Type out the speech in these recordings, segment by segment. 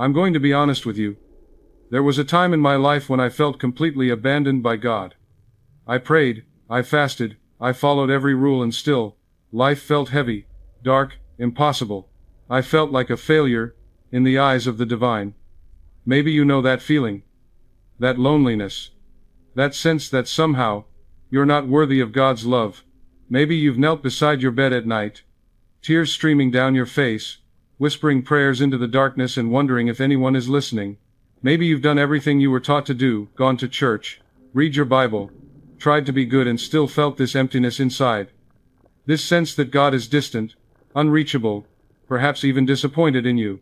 I'm going to be honest with you. There was a time in my life when I felt completely abandoned by God. I prayed, I fasted, I followed every rule, and still, life felt heavy, dark, impossible. I felt like a failure in the eyes of the divine. Maybe you know that feeling. That loneliness. That sense that somehow, you're not worthy of God's love. Maybe you've knelt beside your bed at night, tears streaming down your face, whispering prayers into the darkness and wondering if anyone is listening. Maybe you've done everything you were taught to do, gone to church, read your Bible, tried to be good, and still felt this emptiness inside. This sense that God is distant, unreachable, perhaps even disappointed in you.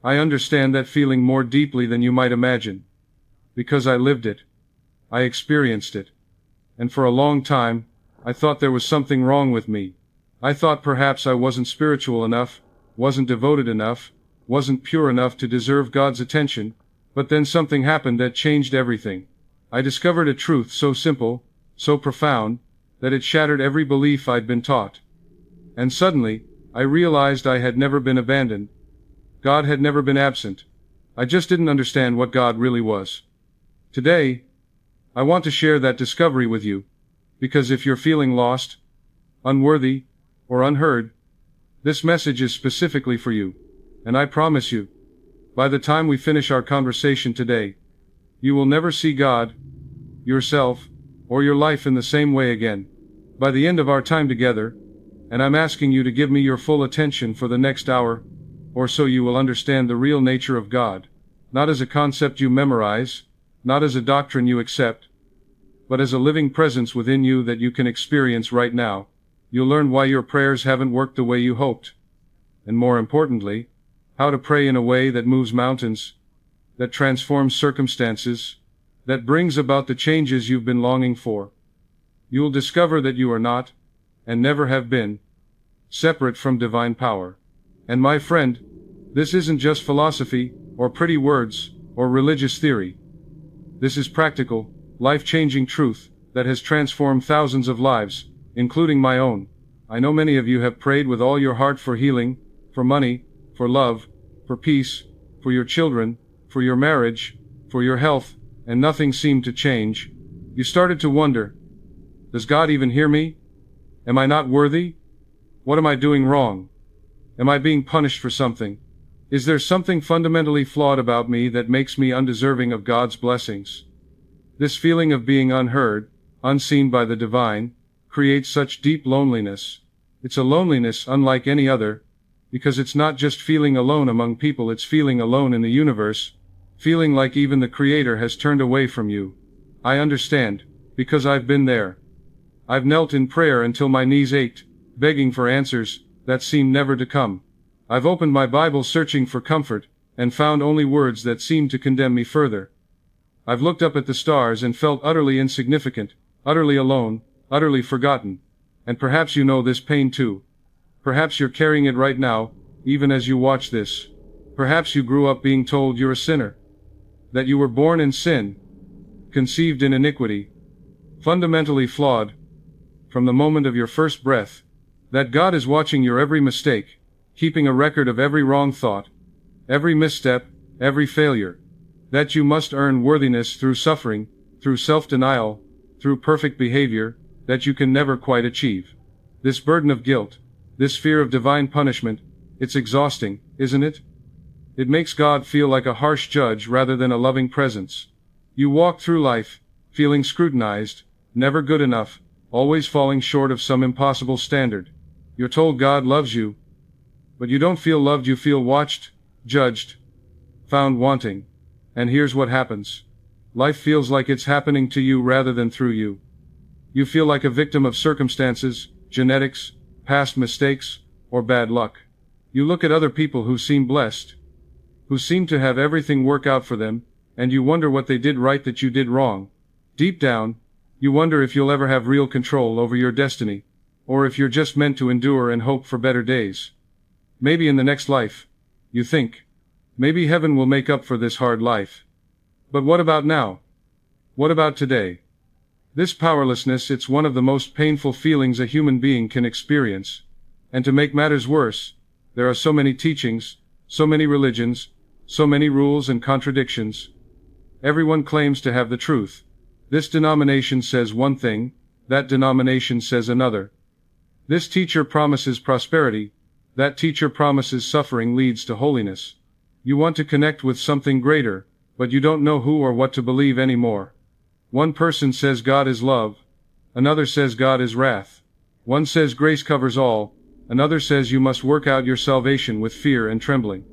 I understand that feeling more deeply than you might imagine. Because I lived it. I experienced it. And for a long time, I thought there was something wrong with me. I thought perhaps I wasn't spiritual enough, wasn't devoted enough, wasn't pure enough to deserve God's attention, but then something happened that changed everything. I discovered a truth so simple, so profound, that it shattered every belief I'd been taught. And suddenly, I realized I had never been abandoned. God had never been absent. I just didn't understand what God really was. Today, I want to share that discovery with you, because if you're feeling lost, unworthy, or unheard, this message is specifically for you, and I promise you, by the time we finish our conversation today, you will never see God, yourself, or your life in the same way again. By the end of our time together, and I'm asking you to give me your full attention for the next hour, or so, you will understand the real nature of God, not as a concept you memorize, not as a doctrine you accept, but as a living presence within you that you can experience right now. You'll learn why your prayers haven't worked the way you hoped. And more importantly, how to pray in a way that moves mountains, that transforms circumstances, that brings about the changes you've been longing for. You'll discover that you are not, and never have been, separate from divine power. And my friend, this isn't just philosophy, or pretty words, or religious theory. This is practical, life-changing truth that has transformed thousands of lives, including my own. I know many of you have prayed with all your heart for healing, for money, for love, for peace, for your children, for your marriage, for your health, and nothing seemed to change. You started to wonder, does God even hear me? Am I not worthy? What am I doing wrong? Am I being punished for something? Is there something fundamentally flawed about me that makes me undeserving of God's blessings? This feeling of being unheard, unseen by the divine, creates such deep loneliness. It's a loneliness unlike any other, because it's not just feeling alone among people, it's feeling alone in the universe, feeling like even the Creator has turned away from you. I understand, because I've been there. I've knelt in prayer until my knees ached, begging for answers that seemed never to come. I've opened my Bible searching for comfort, and found only words that seemed to condemn me further. I've looked up at the stars and felt utterly insignificant, utterly alone, utterly forgotten. And perhaps you know this pain too. Perhaps you're carrying it right now, even as you watch this. Perhaps you grew up being told you're a sinner, that you were born in sin, conceived in iniquity, fundamentally flawed, from the moment of your first breath, that God is watching your every mistake, keeping a record of every wrong thought, every misstep, every failure, that you must earn worthiness through suffering, through self-denial, through perfect behavior, that you can never quite achieve. This burden of guilt, this fear of divine punishment, it's exhausting, isn't it? It makes God feel like a harsh judge rather than a loving presence. You walk through life, feeling scrutinized, never good enough, always falling short of some impossible standard. You're told God loves you, but you don't feel loved, you feel watched, judged, found wanting. And here's what happens. Life feels like it's happening to you rather than through you. You feel like a victim of circumstances, genetics, past mistakes, or bad luck. You look at other people who seem blessed, who seem to have everything work out for them, and you wonder what they did right that you did wrong. Deep down, you wonder if you'll ever have real control over your destiny, or if you're just meant to endure and hope for better days. Maybe in the next life, you think. Maybe heaven will make up for this hard life. But what about now? What about today? This powerlessness, it's one of the most painful feelings a human being can experience. And to make matters worse, there are so many teachings, so many religions, So many rules and contradictions. Everyone claims to have the truth. This denomination says one thing, that denomination says another. This teacher promises prosperity, that teacher promises suffering leads to holiness. You want to connect with something greater, but you don't know who or what to believe anymore. One person says God is love, another says God is wrath. One says grace covers all, another says you must work out your salvation with fear and trembling.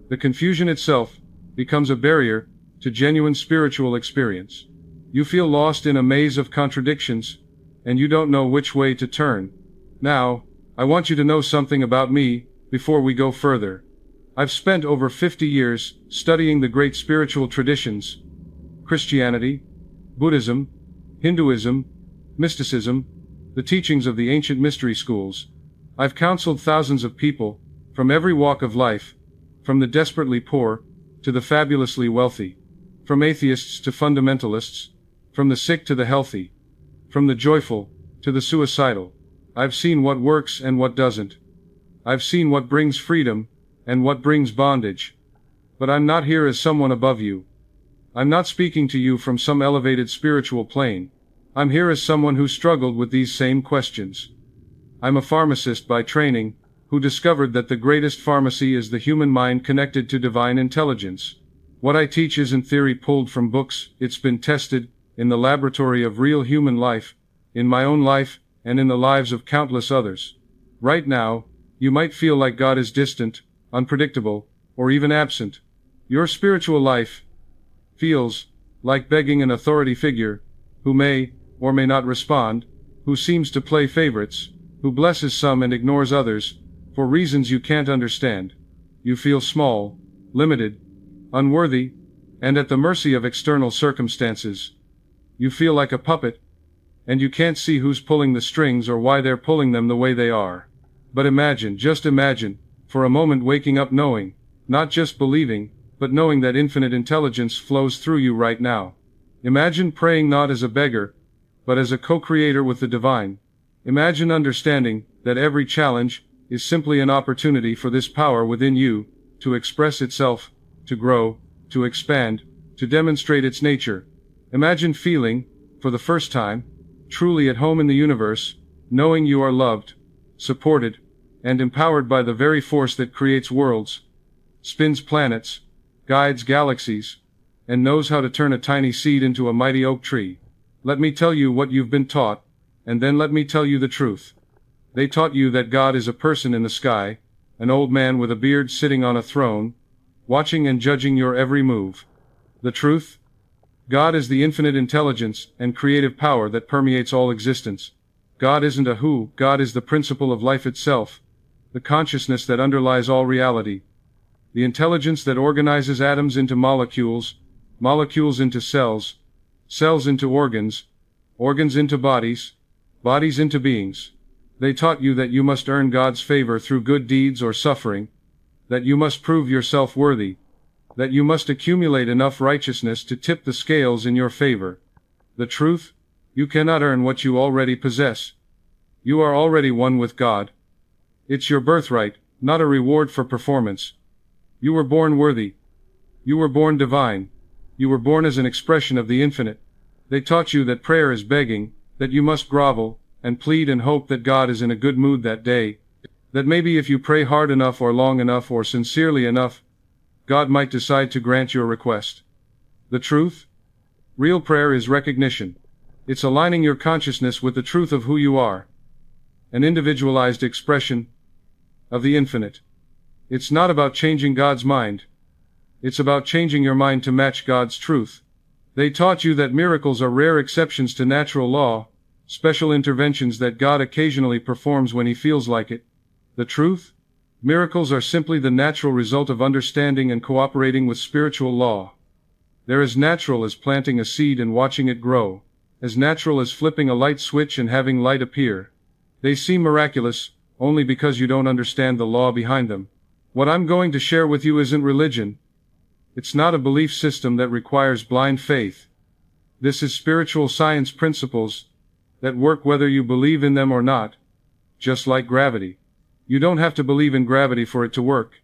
The confusion itself becomes a barrier to genuine spiritual experience. You feel lost in a maze of contradictions, and you don't know which way to turn. Now, I want you to know something about me before we go further. I've spent over 50 years studying the great spiritual traditions: Christianity, Buddhism, Hinduism, mysticism, the teachings of the ancient mystery schools. I've counseled thousands of people, from every walk of life, from the desperately poor to the fabulously wealthy, from atheists to fundamentalists, from the sick to the healthy, from the joyful to the suicidal. I've seen what works and what doesn't. I've seen what brings freedom and what brings bondage. But I'm not here as someone above you. I'm not speaking to you from some elevated spiritual plane. I'm here as someone who struggled with these same questions. I'm a pharmacist by training, who discovered that the greatest pharmacy is the human mind connected to divine intelligence. What I teach isn't theory pulled from books, it's been tested in the laboratory of real human life, in my own life, and in the lives of countless others. Right now, you might feel like God is distant, unpredictable, or even absent. Your spiritual life feels like begging an authority figure, who may or may not respond, who seems to play favorites, who blesses some and ignores others, for reasons you can't understand. You feel small, limited, unworthy, and at the mercy of external circumstances. You feel like a puppet, and you can't see who's pulling the strings or why they're pulling them the way they are. But imagine, just imagine, for a moment waking up knowing, not just believing, but knowing that infinite intelligence flows through you right now. Imagine praying not as a beggar, but as a co-creator with the divine. Imagine understanding that every challenge is simply an opportunity for this power within you to express itself, to grow, to expand, to demonstrate its nature. Imagine feeling, for the first time, truly at home in the universe, knowing you are loved, supported, and empowered by the very force that creates worlds, spins planets, guides galaxies, and knows how to turn a tiny seed into a mighty oak tree. Let me tell you what you've been taught, and then let me tell you the truth. They taught you that God is a person in the sky, an old man with a beard sitting on a throne, watching and judging your every move. The truth? God is the infinite intelligence and creative power that permeates all existence. God isn't a who, God is the principle of life itself, the consciousness that underlies all reality, the intelligence that organizes atoms into molecules, molecules into cells, cells into organs, organs into bodies, bodies into beings. They taught you that you must earn God's favor through good deeds or suffering, that you must prove yourself worthy, that you must accumulate enough righteousness to tip the scales in your favor. The truth? You cannot earn what you already possess. You are already one with God. It's your birthright, not a reward for performance. You were born worthy. You were born divine. You were born as an expression of the infinite. They taught you that prayer is begging, that you must grovel, and plead and hope that God is in a good mood that day, that maybe if you pray hard enough or long enough or sincerely enough, God might decide to grant your request. The truth? Real prayer is recognition. It's aligning your consciousness with the truth of who you are. An individualized expression of the infinite. It's not about changing God's mind. It's about changing your mind to match God's truth. They taught you that miracles are rare exceptions to natural law, special interventions that God occasionally performs when He feels like it. The truth? Miracles are simply the natural result of understanding and cooperating with spiritual law. They're as natural as planting a seed and watching it grow, as natural as flipping a light switch and having light appear. They seem miraculous, only because you don't understand the law behind them. What I'm going to share with you isn't religion. It's not a belief system that requires blind faith. This is spiritual science principles that work whether you believe in them or not, just like gravity. You don't have to believe in gravity for it to work.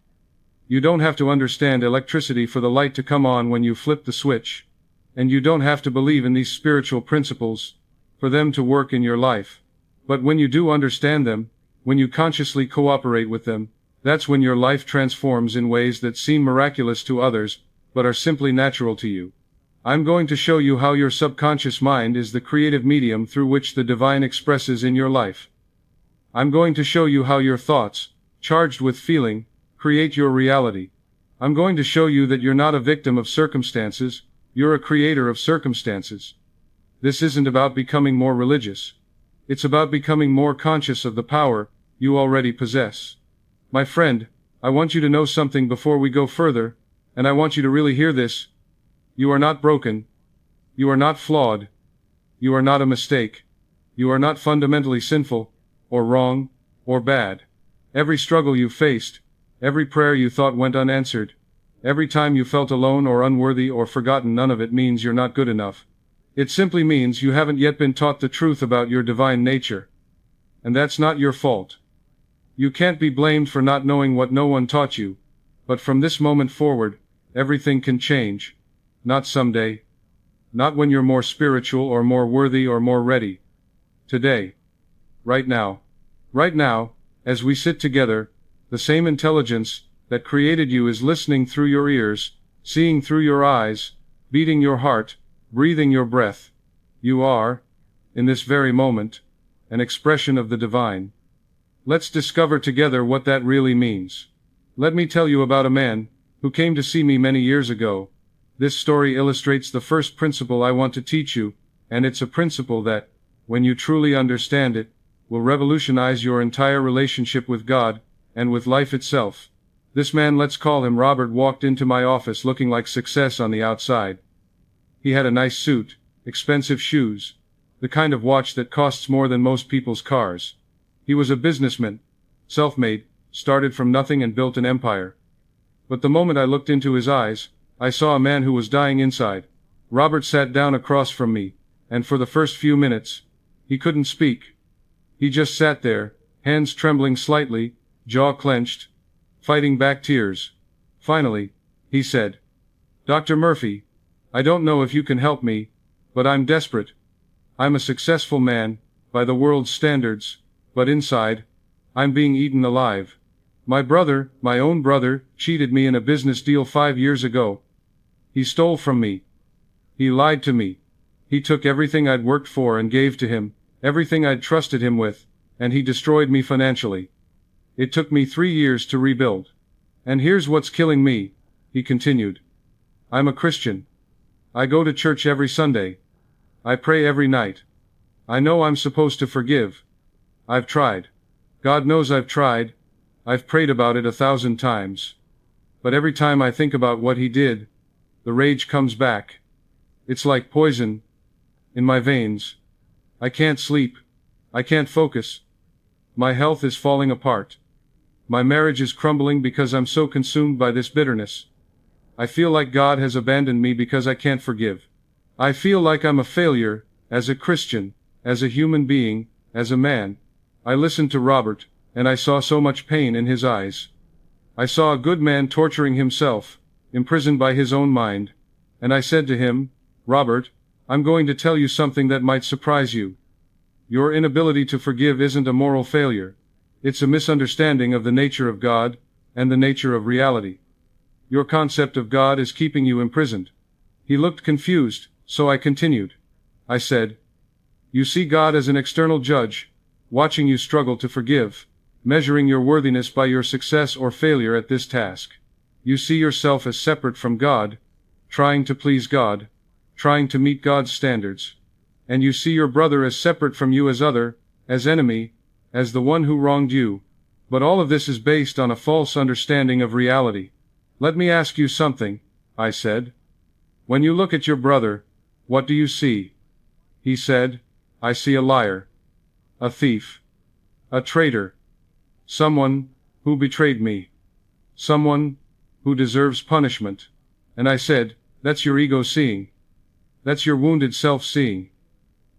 You don't have to understand electricity for the light to come on when you flip the switch. And you don't have to believe in these spiritual principles for them to work in your life. But when you do understand them, when you consciously cooperate with them, that's when your life transforms in ways that seem miraculous to others, but are simply natural to you. I'm going to show you how your subconscious mind is the creative medium through which the divine expresses in your life. I'm going to show you how your thoughts, charged with feeling, create your reality. I'm going to show you that you're not a victim of circumstances, you're a creator of circumstances. This isn't about becoming more religious. It's about becoming more conscious of the power you already possess. My friend, I want you to know something before we go further, and I want you to really hear this. You are not broken. You are not flawed. You are not a mistake. You are not fundamentally sinful, or wrong, or bad. Every struggle you faced, every prayer you thought went unanswered, every time you felt alone or unworthy or forgotten, none of it means you're not good enough. It simply means you haven't yet been taught the truth about your divine nature. And that's not your fault. You can't be blamed for not knowing what no one taught you. But from this moment forward, everything can change. Not someday. Not when you're more spiritual or more worthy or more ready. Today. Right now. Right now, as we sit together, the same intelligence that created you is listening through your ears, seeing through your eyes, beating your heart, breathing your breath. You are, in this very moment, an expression of the divine. Let's discover together what that really means. Let me tell you about a man who came to see me many years ago. This story illustrates the first principle I want to teach you, and it's a principle that, when you truly understand it, will revolutionize your entire relationship with God and with life itself. This man, let's call him Robert, walked into my office looking like success on the outside. He had a nice suit, expensive shoes, the kind of watch that costs more than most people's cars. He was a businessman, self-made, started from nothing and built an empire. But the moment I looked into his eyes, I saw a man who was dying inside. Robert sat down across from me, and for the first few minutes, he couldn't speak. He just sat there, hands trembling slightly, jaw clenched, fighting back tears. Finally, he said, "Dr. Murphy, I don't know if you can help me, but I'm desperate. I'm a successful man, by the world's standards, but inside, I'm being eaten alive. My brother, my own brother, cheated me in a business deal 5 years ago. He stole from me. He lied to me. He took everything I'd worked for and gave to him, everything I'd trusted him with, and he destroyed me financially. It took me 3 years to rebuild. And here's what's killing me," he continued. "I'm a Christian. I go to church every Sunday. I pray every night. I know I'm supposed to forgive. I've tried. God knows I've tried. I've prayed about it 1,000 times. But every time I think about what he did, the rage comes back. It's like poison in my veins. I can't sleep. I can't focus. My health is falling apart. My marriage is crumbling because I'm so consumed by this bitterness. I feel like God has abandoned me because I can't forgive. I feel like I'm a failure, as a Christian, as a human being, as a man." I listened to Robert, and I saw so much pain in his eyes. I saw a good man torturing himself, imprisoned by his own mind, and I said to him, "Robert, I'm going to tell you something that might surprise you. Your inability to forgive isn't a moral failure. It's a misunderstanding of the nature of God, and the nature of reality. Your concept of God is keeping you imprisoned." He looked confused, so I continued. I said, "You see God as an external judge, watching you struggle to forgive, measuring your worthiness by your success or failure at this task. You see yourself as separate from God, trying to please God, trying to meet God's standards. And you see your brother as separate from you, as other, as enemy, as the one who wronged you. But all of this is based on a false understanding of reality. Let me ask you something," I said. "When you look at your brother, what do you see?" He said, "I see a liar, a thief, a traitor, someone who betrayed me, someone who deserves punishment." And I said, "That's your ego seeing. That's your wounded self seeing.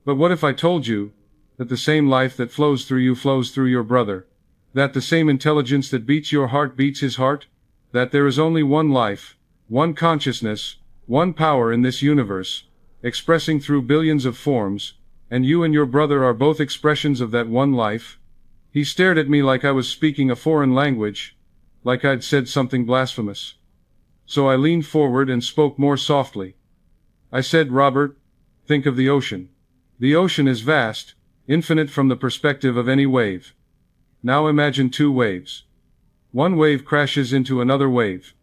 But what if I told you that the same life that flows through you flows through your brother? That the same intelligence that beats your heart beats his heart? that there is only one life, one consciousness, one power in this universe, expressing through billions of forms, and you and your brother are both expressions of that one life? He stared at me like I was speaking a foreign language, like I'd said something blasphemous. So I leaned forward and spoke more softly. I said, Robert, think of the ocean. The ocean is vast, infinite from the perspective of any wave. Now imagine two waves. One wave crashes into another wave.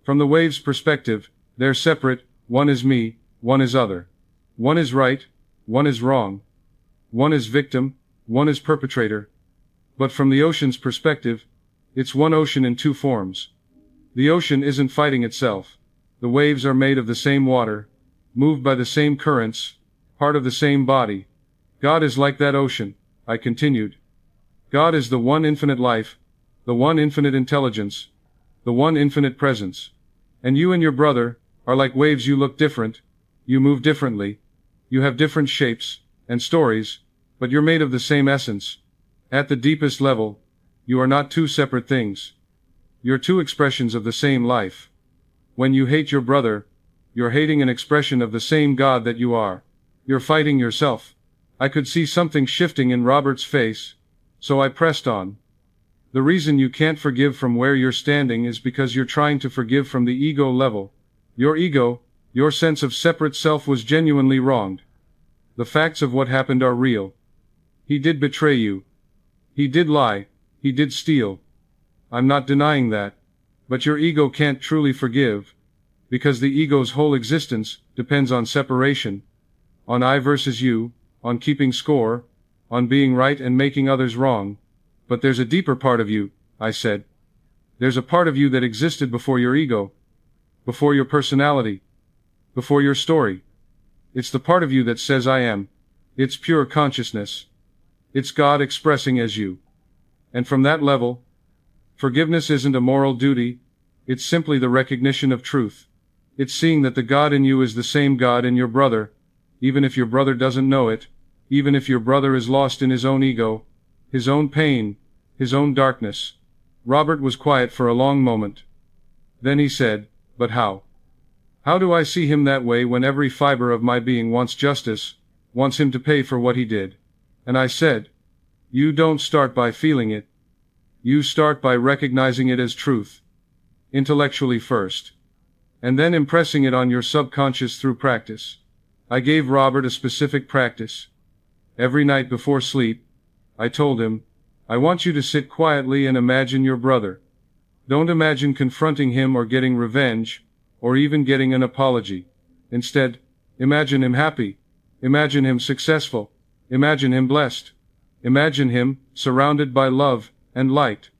From the wave's perspective, they're separate, one is me, one is other. One is right, one is wrong. One is victim, one is perpetrator. But from the ocean's perspective, it's one ocean in two forms. The ocean isn't fighting itself. The waves are made of the same water, moved by the same currents, part of the same body. God is like that ocean, I continued. God is the one infinite life, the one infinite intelligence, the one infinite presence. And you and your brother are like waves. You look different, you move differently, you have different shapes and stories, but you're made of the same essence. At the deepest level, you are not two separate things. You're two expressions of the same life. When you hate your brother, you're hating an expression of the same God that you are. You're fighting yourself. I could see something shifting in Robert's face, so I pressed on. The reason you can't forgive from where you're standing is because you're trying to forgive from the ego level. Your ego, your sense of separate self, was genuinely wronged. The facts of what happened are real. He did betray you. He did lie. He did steal. I'm not denying that. But your ego can't truly forgive, because the ego's whole existence depends on separation, on I versus you, on keeping score, on being right and making others wrong. But there's a deeper part of you, I said. There's a part of you that existed before your ego, before your personality, before your story. It's the part of you that says I am. It's pure consciousness. It's God expressing as you. And from that level, forgiveness isn't a moral duty, it's simply the recognition of truth. It's seeing that the God in you is the same God in your brother, even if your brother doesn't know it, even if your brother is lost in his own ego, his own pain, his own darkness. Robert was quiet for a long moment. Then he said, but how? How do I see him that way when every fiber of my being wants justice, wants him to pay for what he did? And I said, you don't start by feeling it. You start by recognizing it as truth. Intellectually first. And then impressing it on your subconscious through practice. I gave Robert a specific practice. Every night before sleep, I told him, I want you to sit quietly and imagine your brother. Don't imagine confronting him or getting revenge, or even getting an apology. Instead, imagine him happy. Imagine him successful. Imagine him blessed. Imagine him surrounded by love and light.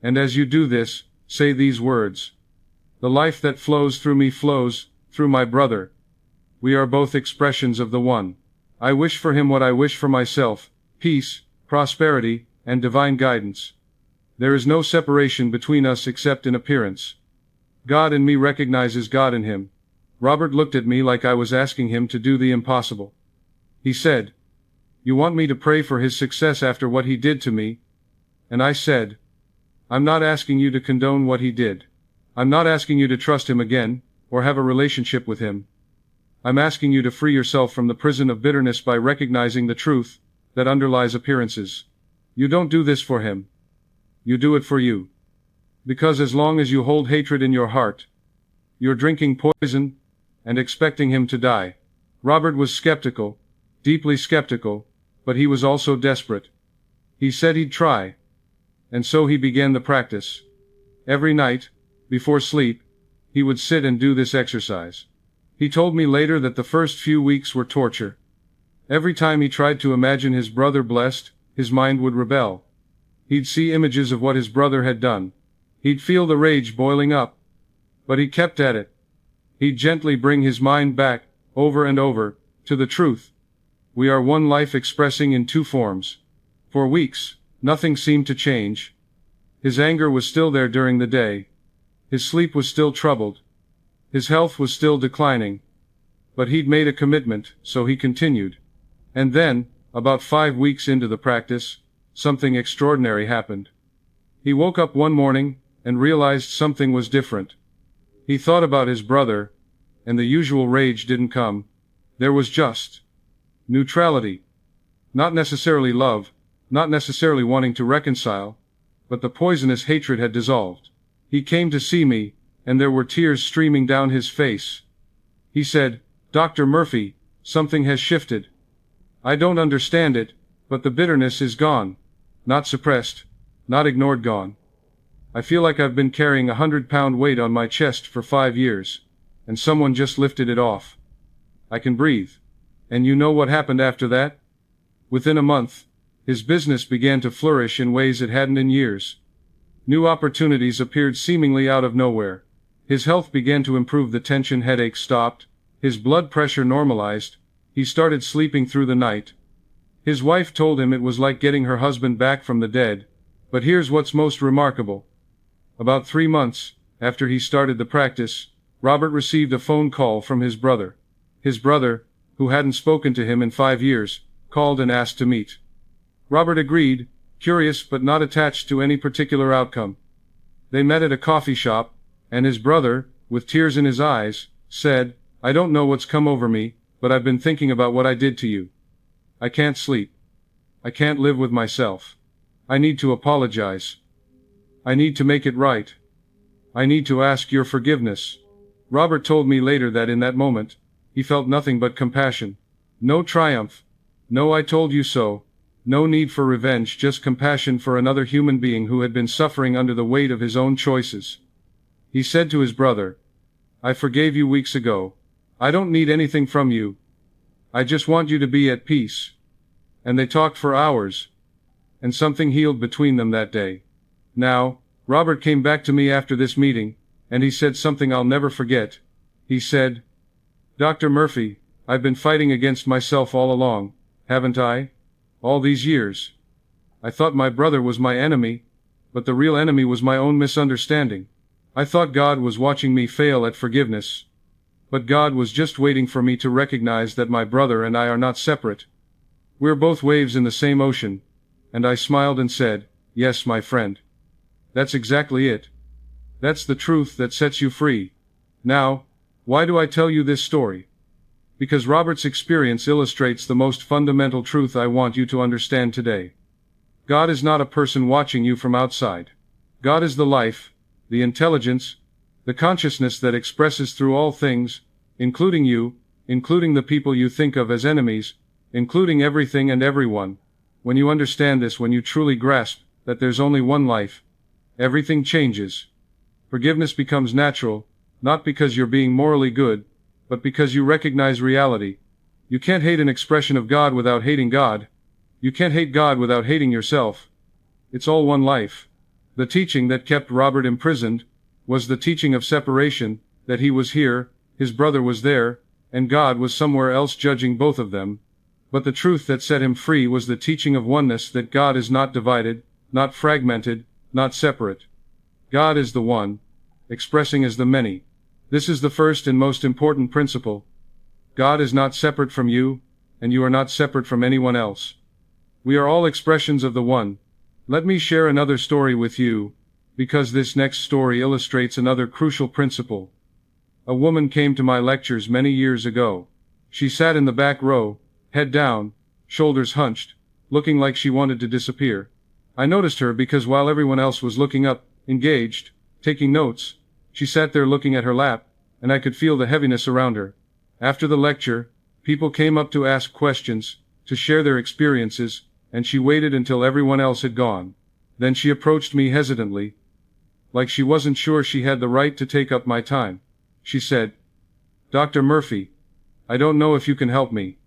And as you do this, say these words. The life that flows through me flows through my brother. We are both expressions of the one. I wish for him what I wish for myself, peace, prosperity, and divine guidance. There is no separation between us except in appearance. God in me recognizes God in him. Robert looked at me like I was asking him to do the impossible. He said, you want me to pray for his success after what he did to me? And I said, I'm not asking you to condone what he did. I'm not asking you to trust him again, or have a relationship with him. I'm asking you to free yourself from the prison of bitterness by recognizing the truth that underlies appearances. You don't do this for him. You do it for you. Because as long as you hold hatred in your heart, you're drinking poison and expecting him to die. Robert was skeptical, deeply skeptical, but he was also desperate. He said he'd try. And so he began the practice. Every night, before sleep, he would sit and do this exercise. He told me later that the first few weeks were torture. Every time he tried to imagine his brother blessed, his mind would rebel. He'd see images of what his brother had done. He'd feel the rage boiling up. But he kept at it. He'd gently bring his mind back, over and over, to the truth. We are one life expressing in two forms. For weeks, nothing seemed to change. His anger was still there during the day. His sleep was still troubled. His health was still declining. But he'd made a commitment, so he continued. And then, about 5 weeks into the practice, something extraordinary happened. He woke up one morning, and realized something was different. He thought about his brother, and the usual rage didn't come. There was just neutrality. Not necessarily love, not necessarily wanting to reconcile, but the poisonous hatred had dissolved. He came to see me, and there were tears streaming down his face. He said, "Dr. Murphy, something has shifted. I don't understand it, but the bitterness is gone. Not suppressed, not ignored, gone. I feel like I've been carrying a 100-pound weight on my chest for 5 years, and someone just lifted it off. I can breathe." And you know what happened after that? Within a month, his business began to flourish in ways it hadn't in years. New opportunities appeared seemingly out of nowhere. His health began to improve, the tension headaches stopped, his blood pressure normalized, he started sleeping through the night. His wife told him it was like getting her husband back from the dead, but here's what's most remarkable. About 3 months after he started the practice, Robert received a phone call from his brother. His brother, who hadn't spoken to him in 5 years, called and asked to meet. Robert agreed, curious but not attached to any particular outcome. They met at a coffee shop, and his brother, with tears in his eyes, said, "I don't know what's come over me, but I've been thinking about what I did to you. I can't sleep. I can't live with myself. I need to apologize. I need to make it right. I need to ask your forgiveness." Robert told me later that in that moment, he felt nothing but compassion. No triumph. No "I told you so." No need for revenge, just compassion for another human being who had been suffering under the weight of his own choices. He said to his brother, "I forgave you weeks ago. I don't need anything from you. I just want you to be at peace." And they talked for hours. And something healed between them that day. Now, Robert came back to me after this meeting, and he said something I'll never forget. He said, "Dr. Murphy, I've been fighting against myself all along, haven't I? All these years. I thought my brother was my enemy, but the real enemy was my own misunderstanding. I thought God was watching me fail at forgiveness. But God was just waiting for me to recognize that my brother and I are not separate. We're both waves in the same ocean." And I smiled and said, "Yes, my friend. That's exactly it. That's the truth that sets you free." Now, why do I tell you this story? Because Robert's experience illustrates the most fundamental truth I want you to understand today. God is not a person watching you from outside. God is the life, the intelligence, the consciousness that expresses through all things, including you, including the people you think of as enemies, including everything and everyone. When you understand this, when you truly grasp that there's only one life, everything changes. Forgiveness becomes natural, not because you're being morally good, but because you recognize reality. You can't hate an expression of God without hating God. You can't hate God without hating yourself. It's all one life. The teaching that kept Robert imprisoned was the teaching of separation, that he was here, his brother was there, and God was somewhere else judging both of them. But the truth that set him free was the teaching of oneness, that God is not divided, not fragmented, not separate. God is the one, expressing as the many. This is the first and most important principle. God is not separate from you, and you are not separate from anyone else. We are all expressions of the one. Let me share another story with you, because this next story illustrates another crucial principle. A woman came to my lectures many years ago. She sat in the back row, head down, shoulders hunched, looking like she wanted to disappear. I noticed her because while everyone else was looking up, engaged, taking notes, she sat there looking at her lap, and I could feel the heaviness around her. After the lecture, people came up to ask questions, to share their experiences, and she waited until everyone else had gone. Then she approached me hesitantly, like she wasn't sure she had the right to take up my time. She said, "Dr. Murphy, I don't know if you can help me.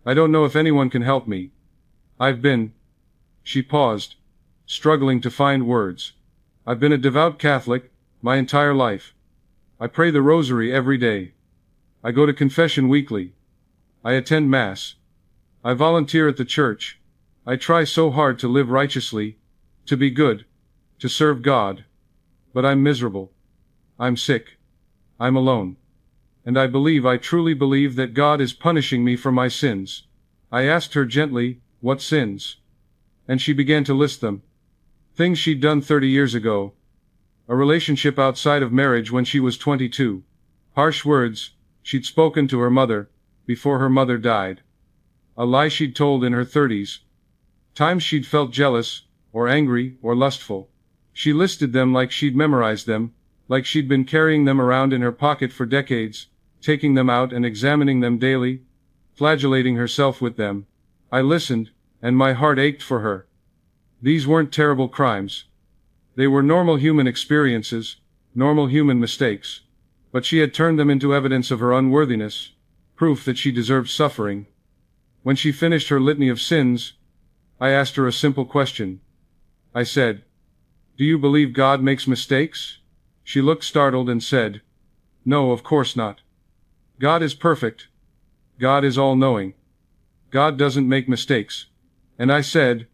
I don't know if anyone can help me. I've been..." She paused, struggling to find words. "I've been a devout Catholic my entire life. I pray the rosary every day. I go to confession weekly. I attend Mass. I volunteer at the church. I try so hard to live righteously, to be good, to serve God. But I'm miserable. I'm sick. I'm alone. And I truly believe that God is punishing me for my sins." I asked her gently, "What sins?" And she began to list them. Things she'd done 30 years ago. A relationship outside of marriage when she was 22. Harsh words she'd spoken to her mother before her mother died. A lie she'd told in her 30s. Times she'd felt jealous, or angry, or lustful. She listed them like she'd memorized them, like she'd been carrying them around in her pocket for decades, taking them out and examining them daily, flagellating herself with them. I listened, and my heart ached for her. These weren't terrible crimes. They were normal human experiences, normal human mistakes. But she had turned them into evidence of her unworthiness, proof that she deserved suffering. When she finished her litany of sins, I asked her a simple question. I said, "Do you believe God makes mistakes?" She looked startled and said, "No, of course not. God is perfect. God is all-knowing. God doesn't make mistakes." And I said,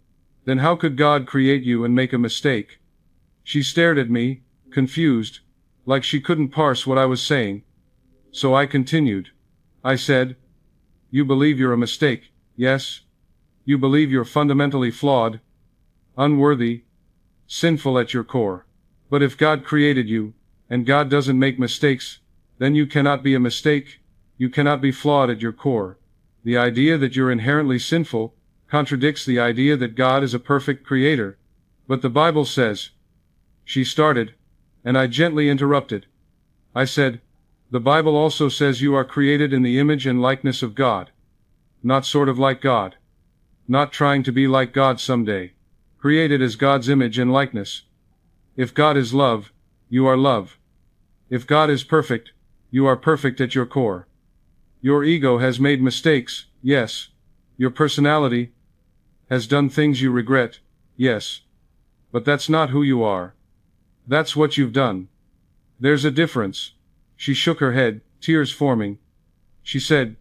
"Then how could God create you and make a mistake?" She stared at me, confused, like she couldn't parse what I was saying. So I continued. I said, "You believe you're a mistake, yes? You believe you're fundamentally flawed, unworthy, sinful at your core. But if God created you, and God doesn't make mistakes, then you cannot be a mistake, you cannot be flawed at your core. The idea that you're inherently sinful contradicts the idea that God is a perfect creator. But the Bible says..." She started, and I gently interrupted. I said, "The Bible also says you are created in the image and likeness of God. Not sort of like God. Not trying to be like God someday. Created as God's image and likeness. If God is love, you are love. If God is perfect, you are perfect at your core. Your ego has made mistakes, yes. Your personality has done things you regret, yes. But that's not who you are. That's what you've done. There's a difference." She shook her head, tears forming. She said,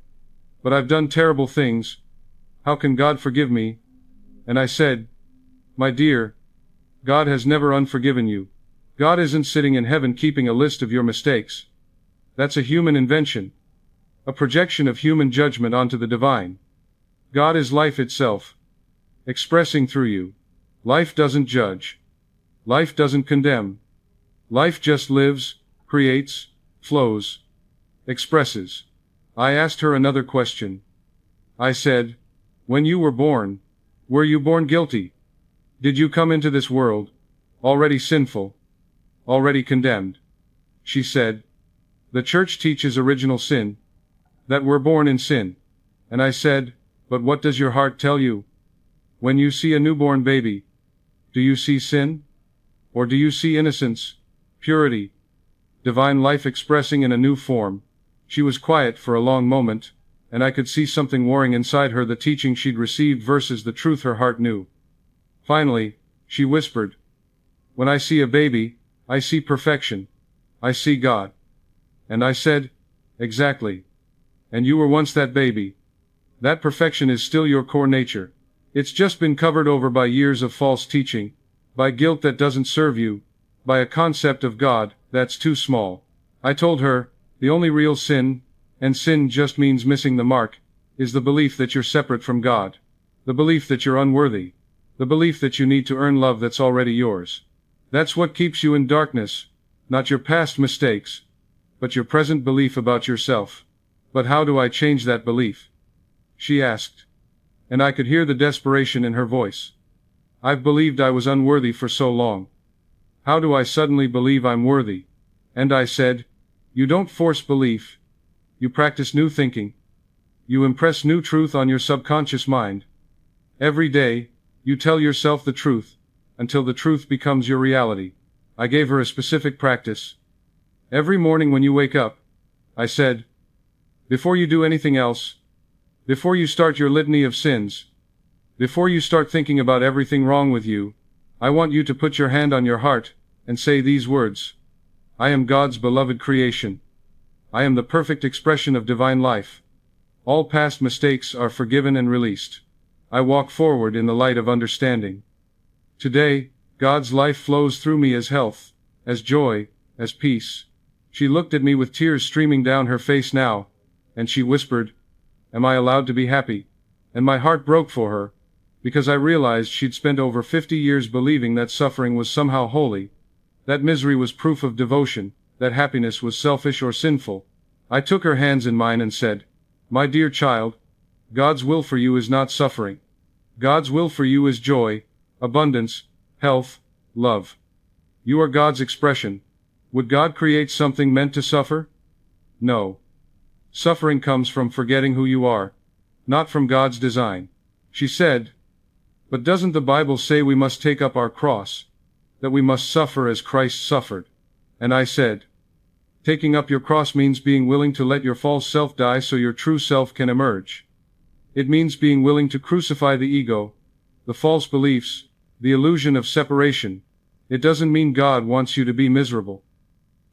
"But I've done terrible things. How can God forgive me?" And I said, "My dear, God has never unforgiven you. God isn't sitting in heaven keeping a list of your mistakes. That's a human invention. A projection of human judgment onto the divine. God is life itself, expressing through you. Life doesn't judge. Life doesn't condemn. Life just lives, creates, flows, expresses." I asked her another question. I said, "When you were born, were you born guilty? Did you come into this world already sinful, already condemned?" She said, "The church teaches original sin, that we're born in sin." And I said, "But what does your heart tell you? When you see a newborn baby, do you see sin? Or do you see innocence, purity, divine life expressing in a new form?" She was quiet for a long moment, and I could see something warring inside her, the teaching she'd received versus the truth her heart knew. Finally, she whispered, "When I see a baby, I see perfection. I see God." And I said, "Exactly. And you were once that baby. That perfection is still your core nature. It's just been covered over by years of false teaching, by guilt that doesn't serve you, by a concept of God that's too small." I told her, the only real sin, and sin just means missing the mark, is the belief that you're separate from God. The belief that you're unworthy. The belief that you need to earn love that's already yours. That's what keeps you in darkness, not your past mistakes, but your present belief about yourself. "But how do I change that belief?" she asked. And I could hear the desperation in her voice. "I've believed I was unworthy for so long. How do I suddenly believe I'm worthy?" And I said, "You don't force belief. You practice new thinking. You impress new truth on your subconscious mind. Every day, you tell yourself the truth, until the truth becomes your reality." I gave her a specific practice. "Every morning when you wake up," I said, "before you do anything else, before you start your litany of sins, before you start thinking about everything wrong with you, I want you to put your hand on your heart, and say these words. I am God's beloved creation. I am the perfect expression of divine life. All past mistakes are forgiven and released. I walk forward in the light of understanding. Today, God's life flows through me as health, as joy, as peace." She looked at me with tears streaming down her face now, and she whispered, "Am I allowed to be happy?" And my heart broke for her, because I realized she'd spent over 50 years believing that suffering was somehow holy, that misery was proof of devotion, that happiness was selfish or sinful. I took her hands in mine and said, "My dear child, God's will for you is not suffering. God's will for you is joy, abundance, health, love. You are God's expression. Would God create something meant to suffer? No. Suffering comes from forgetting who you are, not from God's design." She said, "But doesn't the Bible say we must take up our cross, that we must suffer as Christ suffered?" And I said, "Taking up your cross means being willing to let your false self die so your true self can emerge. It means being willing to crucify the ego, the false beliefs, the illusion of separation. It doesn't mean God wants you to be miserable.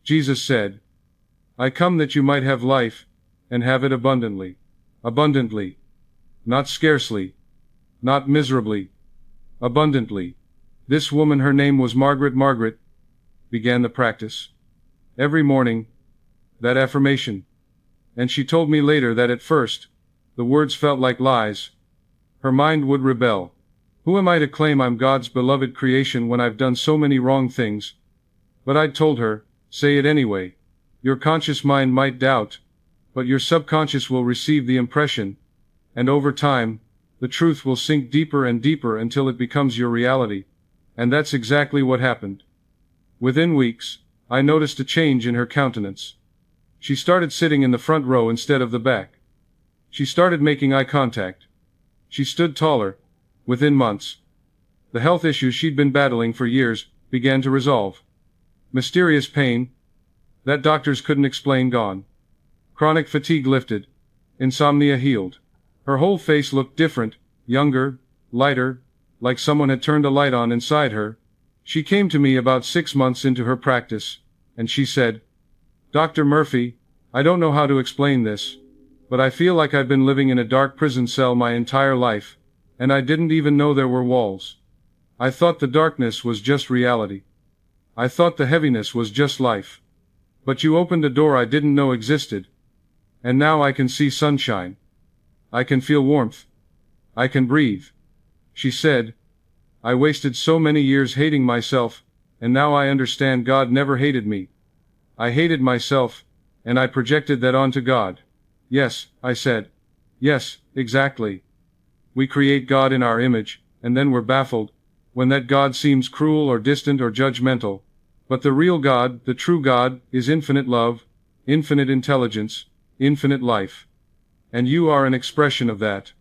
Jesus said, 'I come that you might have life, and have it abundantly.' Abundantly. Not scarcely. Not miserably. Abundantly." This woman, her name was Margaret, began the practice. Every morning, that affirmation. And she told me later that at first, the words felt like lies. Her mind would rebel. Who am I to claim I'm God's beloved creation when I've done so many wrong things? But I'd told her, say it anyway. Your conscious mind might doubt, but your subconscious will receive the impression, and over time, the truth will sink deeper and deeper until it becomes your reality. And that's exactly what happened. Within weeks, I noticed a change in her countenance. She started sitting in the front row instead of the back. She started making eye contact. She stood taller. Within months, the health issues she'd been battling for years began to resolve. Mysterious pain that doctors couldn't explain gone. Chronic fatigue lifted. Insomnia healed. Her whole face looked different, younger, lighter, like someone had turned a light on inside her. She came to me about 6 months into her practice, and she said, "Dr. Murphy, I don't know how to explain this, but I feel like I've been living in a dark prison cell my entire life, and I didn't even know there were walls. I thought the darkness was just reality. I thought the heaviness was just life. But you opened a door I didn't know existed. And now I can see sunshine. I can feel warmth. I can breathe." She said, "I wasted so many years hating myself, and now I understand God never hated me. I hated myself, and I projected that onto God." "Yes," I said. "Yes, exactly. We create God in our image, and then we're baffled when that God seems cruel or distant or judgmental. But the real God, the true God, is infinite love, infinite intelligence, infinite life. And you are an expression of that.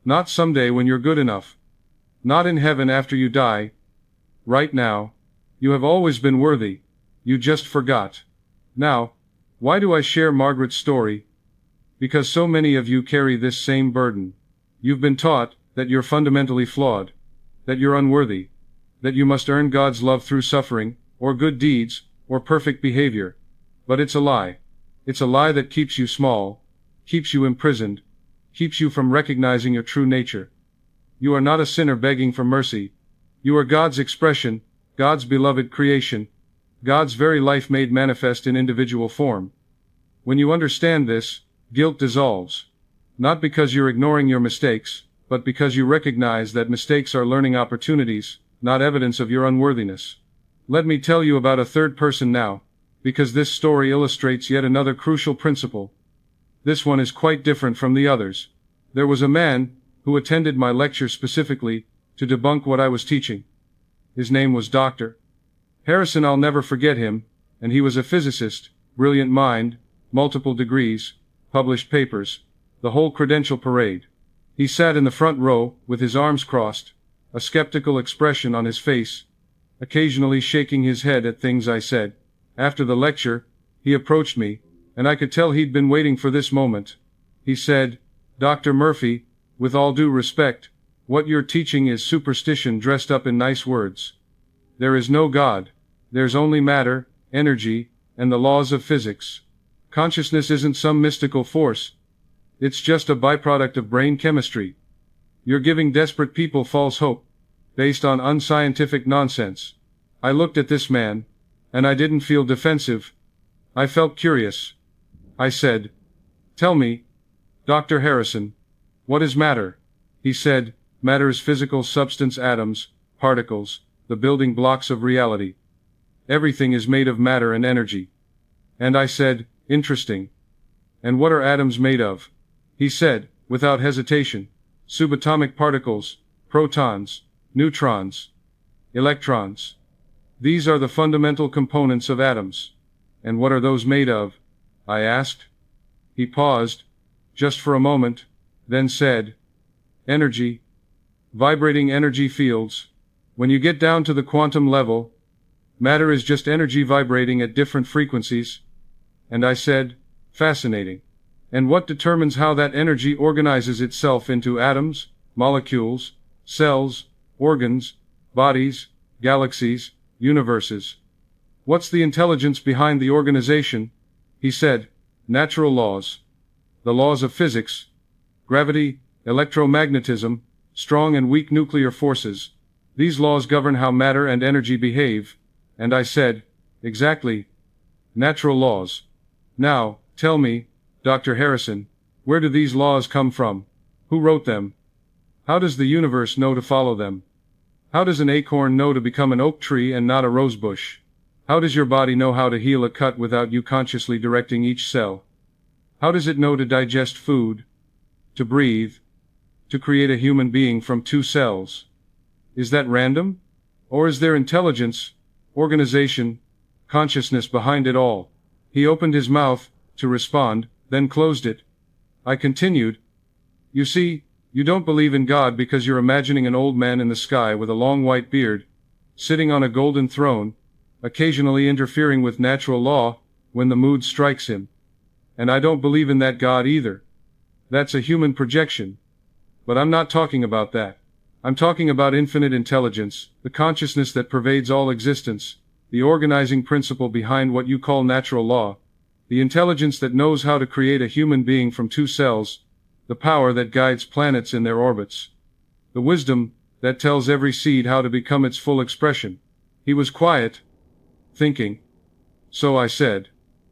Not someday when you're good enough. Not in heaven after you die. Right now. You have always been worthy. You just forgot. Now, why do I share Margaret's story? Because so many of you carry this same burden. You've been taught that you're fundamentally flawed, that you're unworthy, that you must earn God's love through suffering, or good deeds, or perfect behavior. But it's a lie. It's a lie that keeps you small, keeps you imprisoned, keeps you from recognizing your true nature. You are not a sinner begging for mercy. You are God's expression, God's beloved creation, God's very life made manifest in individual form. When you understand this, guilt dissolves. Not because you're ignoring your mistakes, but because you recognize that mistakes are learning opportunities, not evidence of your unworthiness. Let me tell you about a third person now, because this story illustrates yet another crucial principle. This one is quite different from the others. There was a man who attended my lecture specifically to debunk what I was teaching. His name was Dr. Harrison. I'll never forget him, and he was a physicist, brilliant mind, multiple degrees, published papers, the whole credential parade. He sat in the front row, with his arms crossed, a skeptical expression on his face, occasionally shaking his head at things I said. After the lecture, he approached me, and I could tell he'd been waiting for this moment. He said, "Dr. Murphy, with all due respect, what you're teaching is superstition dressed up in nice words. There is no God. There's only matter, energy, and the laws of physics. Consciousness isn't some mystical force. It's just a byproduct of brain chemistry. You're giving desperate people false hope, based on unscientific nonsense." I looked at this man, and I didn't feel defensive. I felt curious. I said, "Tell me, Dr. Harrison, what is matter?" He said, "Matter is physical substance, atoms, particles, the building blocks of reality. Everything is made of matter and energy. And I said, interesting. And what are atoms made of? He said, without hesitation, subatomic particles, protons, neutrons, electrons. These are the fundamental components of atoms. And what are those made of? I asked. He paused, just for a moment, then said, energy, vibrating energy fields. When you get down to the quantum level, matter is just energy vibrating at different frequencies. And I said, fascinating. And what determines how that energy organizes itself into atoms, molecules, cells, organs, bodies, galaxies, universes? What's the intelligence behind the organization? He said, natural laws. The laws of physics, gravity, electromagnetism, strong and weak nuclear forces. These laws govern how matter and energy behave. And I said, exactly. Natural laws. Now, tell me, Dr. Harrison, where do these laws come from? Who wrote them? How does the universe know to follow them? How does an acorn know to become an oak tree and not a rosebush? How does your body know how to heal a cut without you consciously directing each cell? How does it know to digest food, to breathe, to create a human being from 2 cells? Is that random? Or is there intelligence, organization, consciousness behind it all? He opened his mouth to respond, then closed it. I continued, you see, you don't believe in God because you're imagining an old man in the sky with a long white beard, sitting on a golden throne, occasionally interfering with natural law when the mood strikes him. And I don't believe in that God either. That's a human projection. But I'm not talking about that. I'm talking about infinite intelligence, the consciousness that pervades all existence, the organizing principle behind what you call natural law, the intelligence that knows how to create a human being from 2 cells, the power that guides planets in their orbits, the wisdom that tells every seed how to become its full expression. He was quiet, thinking. So I said,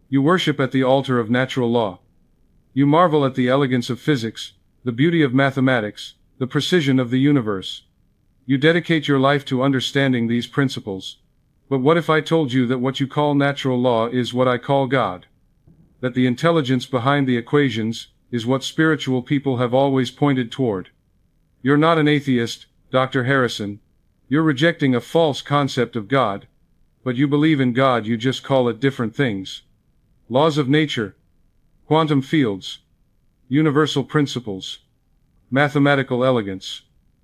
you worship at the altar of natural law. You marvel at the elegance of physics, the beauty of mathematics, the precision of the universe. You dedicate your life to understanding these principles. But what if I told you that what you call natural law is what I call God? That the intelligence behind the equations is what spiritual people have always pointed toward. You're not an atheist, Dr. Harrison. You're rejecting a false concept of God. But you believe in God, you just call it different things. Laws of nature, quantum fields, universal principles, mathematical elegance.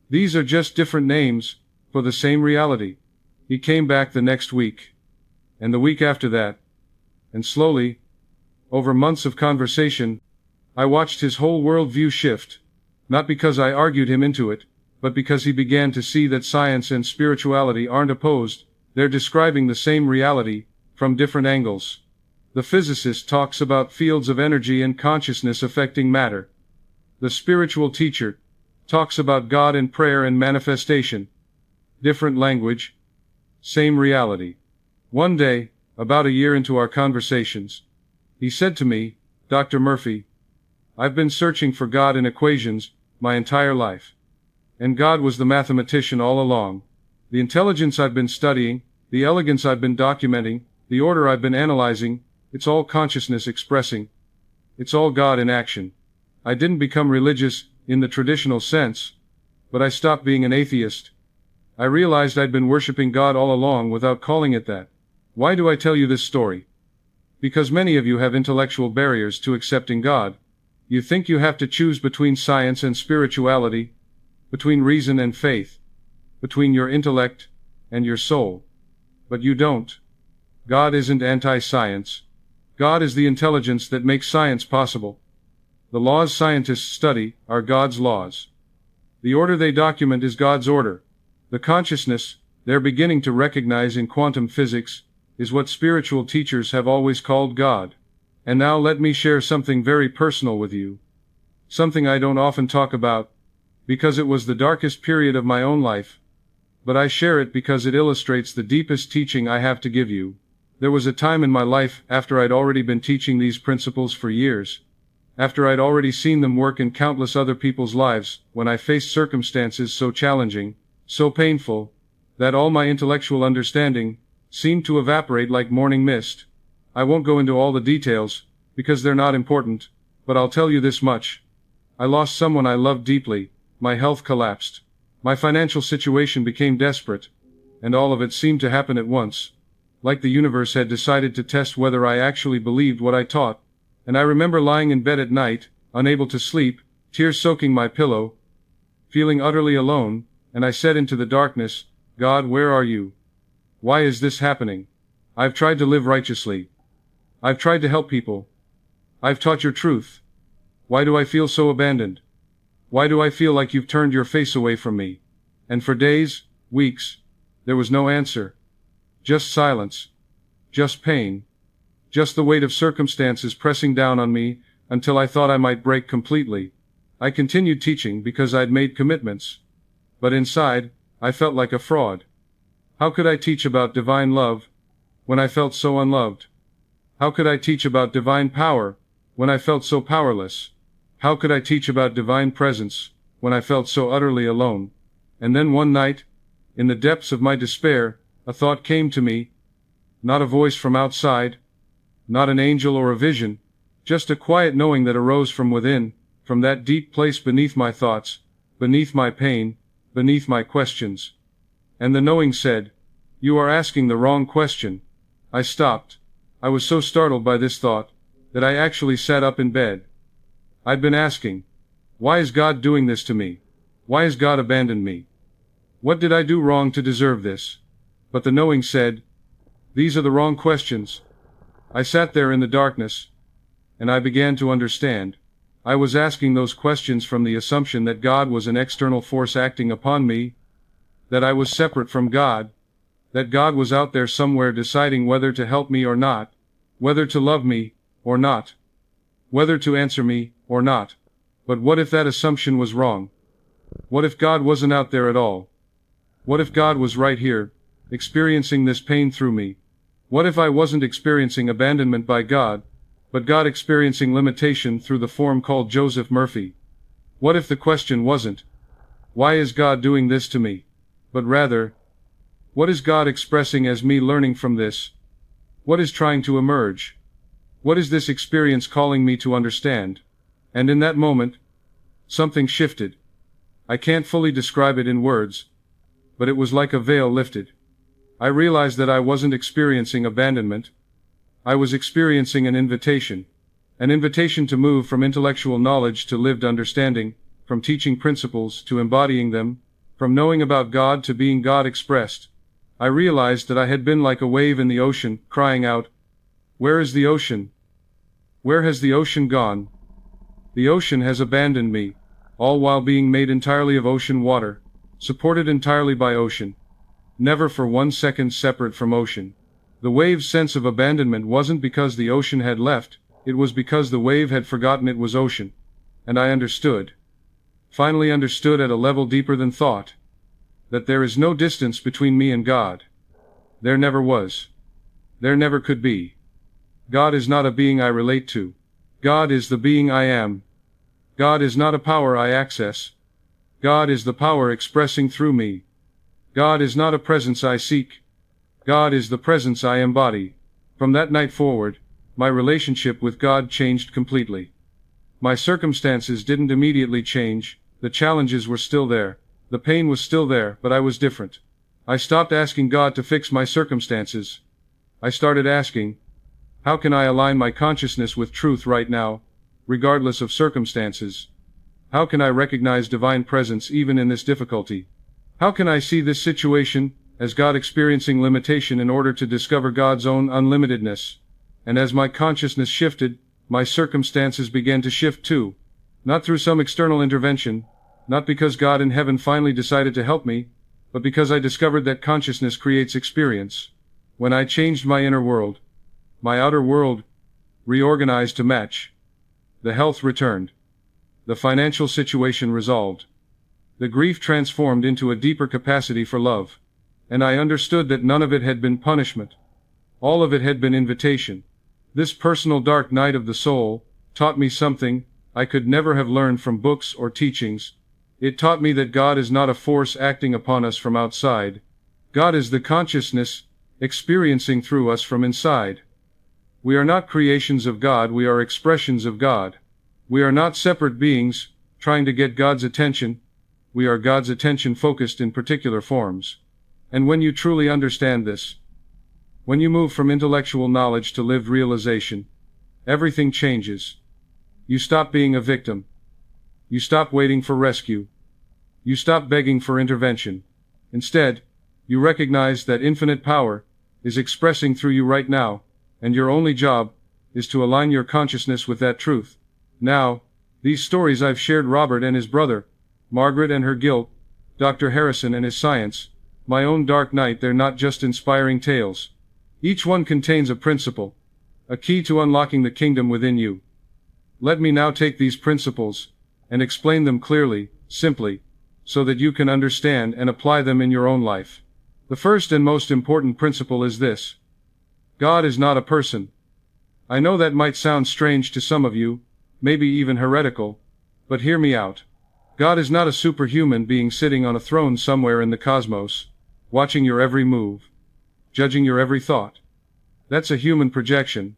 These are just different names for the same reality. He came back the next week, and the week after that, and slowly, over months of conversation, I watched his whole worldview shift, not because I argued him into it, but because he began to see that science and spirituality aren't opposed, they're describing the same reality, from different angles. The physicist talks about fields of energy and consciousness affecting matter. The spiritual teacher talks about God and prayer and manifestation. Different language, same reality. One day, about a year into our conversations, he said to me, Dr. Murphy, I've been searching for God in equations my entire life. And God was the mathematician all along. The intelligence I've been studying, the elegance I've been documenting, the order I've been analyzing, it's all consciousness expressing. It's all God in action. I didn't become religious in the traditional sense, but I stopped being an atheist. I realized I'd been worshiping God all along without calling it that. Why do I tell you this story? Because many of you have intellectual barriers to accepting God. You think you have to choose between science and spirituality, between reason and faith, between your intellect and your soul. But you don't. God isn't anti-science. God is the intelligence that makes science possible. The laws scientists study are God's laws. The order they document is God's order. The consciousness they're beginning to recognize in quantum physics is what spiritual teachers have always called God. And now let me share something very personal with you. Something I don't often talk about, because it was the darkest period of my own life. But I share it because it illustrates the deepest teaching I have to give you. There was a time in my life after I'd already been teaching these principles for years, after I'd already seen them work in countless other people's lives, when I faced circumstances so challenging, so painful, that all my intellectual understanding seemed to evaporate like morning mist. I won't go into all the details, because they're not important, but I'll tell you this much. I lost someone I loved deeply, my health collapsed. My financial situation became desperate, and all of it seemed to happen at once, like the universe had decided to test whether I actually believed what I taught. And I remember lying in bed at night, unable to sleep, tears soaking my pillow, feeling utterly alone, and I said into the darkness, God, where are you? Why is this happening? I've tried to live righteously. I've tried to help people. I've taught your truth. Why do I feel so abandoned? Why do I feel like you've turned your face away from me? And for days, weeks, there was no answer. Just silence. Just pain. Just the weight of circumstances pressing down on me, until I thought I might break completely. I continued teaching because I'd made commitments. But inside, I felt like a fraud. How could I teach about divine love, when I felt so unloved? How could I teach about divine power, when I felt so powerless? How could I teach about divine presence, when I felt so utterly alone? And then one night, in the depths of my despair, a thought came to me. Not a voice from outside, not an angel or a vision, just a quiet knowing that arose from within, from that deep place beneath my thoughts, beneath my pain, beneath my questions. And the knowing said, you are asking the wrong question. I stopped. I was so startled by this thought, that I actually sat up in bed. I'd been asking, why is God doing this to me? Why has God abandoned me? What did I do wrong to deserve this? But the knowing said, these are the wrong questions. I sat there in the darkness, and I began to understand. I was asking those questions from the assumption that God was an external force acting upon me, that I was separate from God, that God was out there somewhere deciding whether to help me or not, whether to love me or not, whether to answer me or not. But what if that assumption was wrong? What if God wasn't out there at all? What if God was right here, experiencing this pain through me? What if I wasn't experiencing abandonment by God, but God experiencing limitation through the form called JosephMurphy? What if the question wasn't, why is God doing this to me? But rather, what is God expressing as me learning from this? What is trying to emerge? What is this experience calling me to understand? And in that moment, something shifted. I can't fully describe it in words, but it was like a veil lifted. I realized that I wasn't experiencing abandonment. I was experiencing an invitation to move from intellectual knowledge to lived understanding, from teaching principles to embodying them, from knowing about God to being God expressed. I realized that I had been like a wave in the ocean, crying out, where is the ocean? Where has the ocean gone? The ocean has abandoned me, all while being made entirely of ocean water, supported entirely by ocean, never for 1 second separate from ocean. The wave's sense of abandonment wasn't because the ocean had left, it was because the wave had forgotten it was ocean. And I understood. Finally understood at a level deeper than thought. That there is no distance between me and God. There never was. There never could be. God is not a being I relate to. God is the being I am. God is not a power I access. God is the power expressing through me. God is not a presence I seek. God is the presence I embody. From that night forward, my relationship with God changed completely. My circumstances didn't immediately change, the challenges were still there, the pain was still there, but I was different. I stopped asking God to fix my circumstances. I started asking, how can I align my consciousness with truth right now, regardless of circumstances? How can I recognize divine presence even in this difficulty? How can I see this situation as God experiencing limitation in order to discover God's own unlimitedness? And as my consciousness shifted, my circumstances began to shift too. Not through some external intervention, not because God in heaven finally decided to help me, but because I discovered that consciousness creates experience. When I changed my inner world, my outer world reorganized to match. The health returned. The financial situation resolved. The grief transformed into a deeper capacity for love. And I understood that none of it had been punishment. All of it had been invitation. This personal dark night of the soul taught me something I could never have learned from books or teachings. It taught me that God is not a force acting upon us from outside. God is the consciousness experiencing through us from inside. We are not creations of God, we are expressions of God. We are not separate beings, trying to get God's attention. We are God's attention focused in particular forms. And when you truly understand this, when you move from intellectual knowledge to lived realization, everything changes. You stop being a victim. You stop waiting for rescue. You stop begging for intervention. Instead, you recognize that infinite power is expressing through you right now, and your only job is to align your consciousness with that truth. Now, these stories I've shared, Robert and his brother, Margaret and her guilt, Dr. Harrison and his science, my own dark night, they're not just inspiring tales. Each one contains a principle, a key to unlocking the kingdom within you. Let me now take these principles and explain them clearly, simply, so that you can understand and apply them in your own life. The first and most important principle is this: God is not a person. I know that might sound strange to some of you, maybe even heretical, but hear me out. God is not a superhuman being sitting on a throne somewhere in the cosmos, watching your every move, judging your every thought. That's a human projection,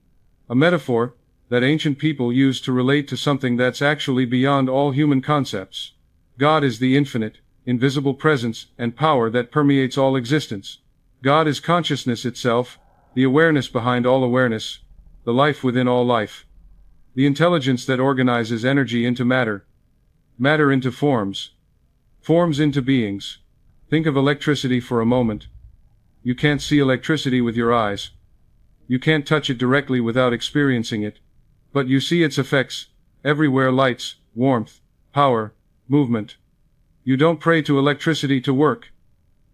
a metaphor that ancient people used to relate to something that's actually beyond all human concepts. God is the infinite, invisible presence and power that permeates all existence. God is consciousness itself, the awareness behind all awareness, the life within all life, the intelligence that organizes energy into matter, matter into forms, forms into beings. Think of electricity for a moment. You can't see electricity with your eyes. You can't touch it directly without experiencing it. But you see its effects, everywhere: lights, warmth, power, movement. You don't pray to electricity to work.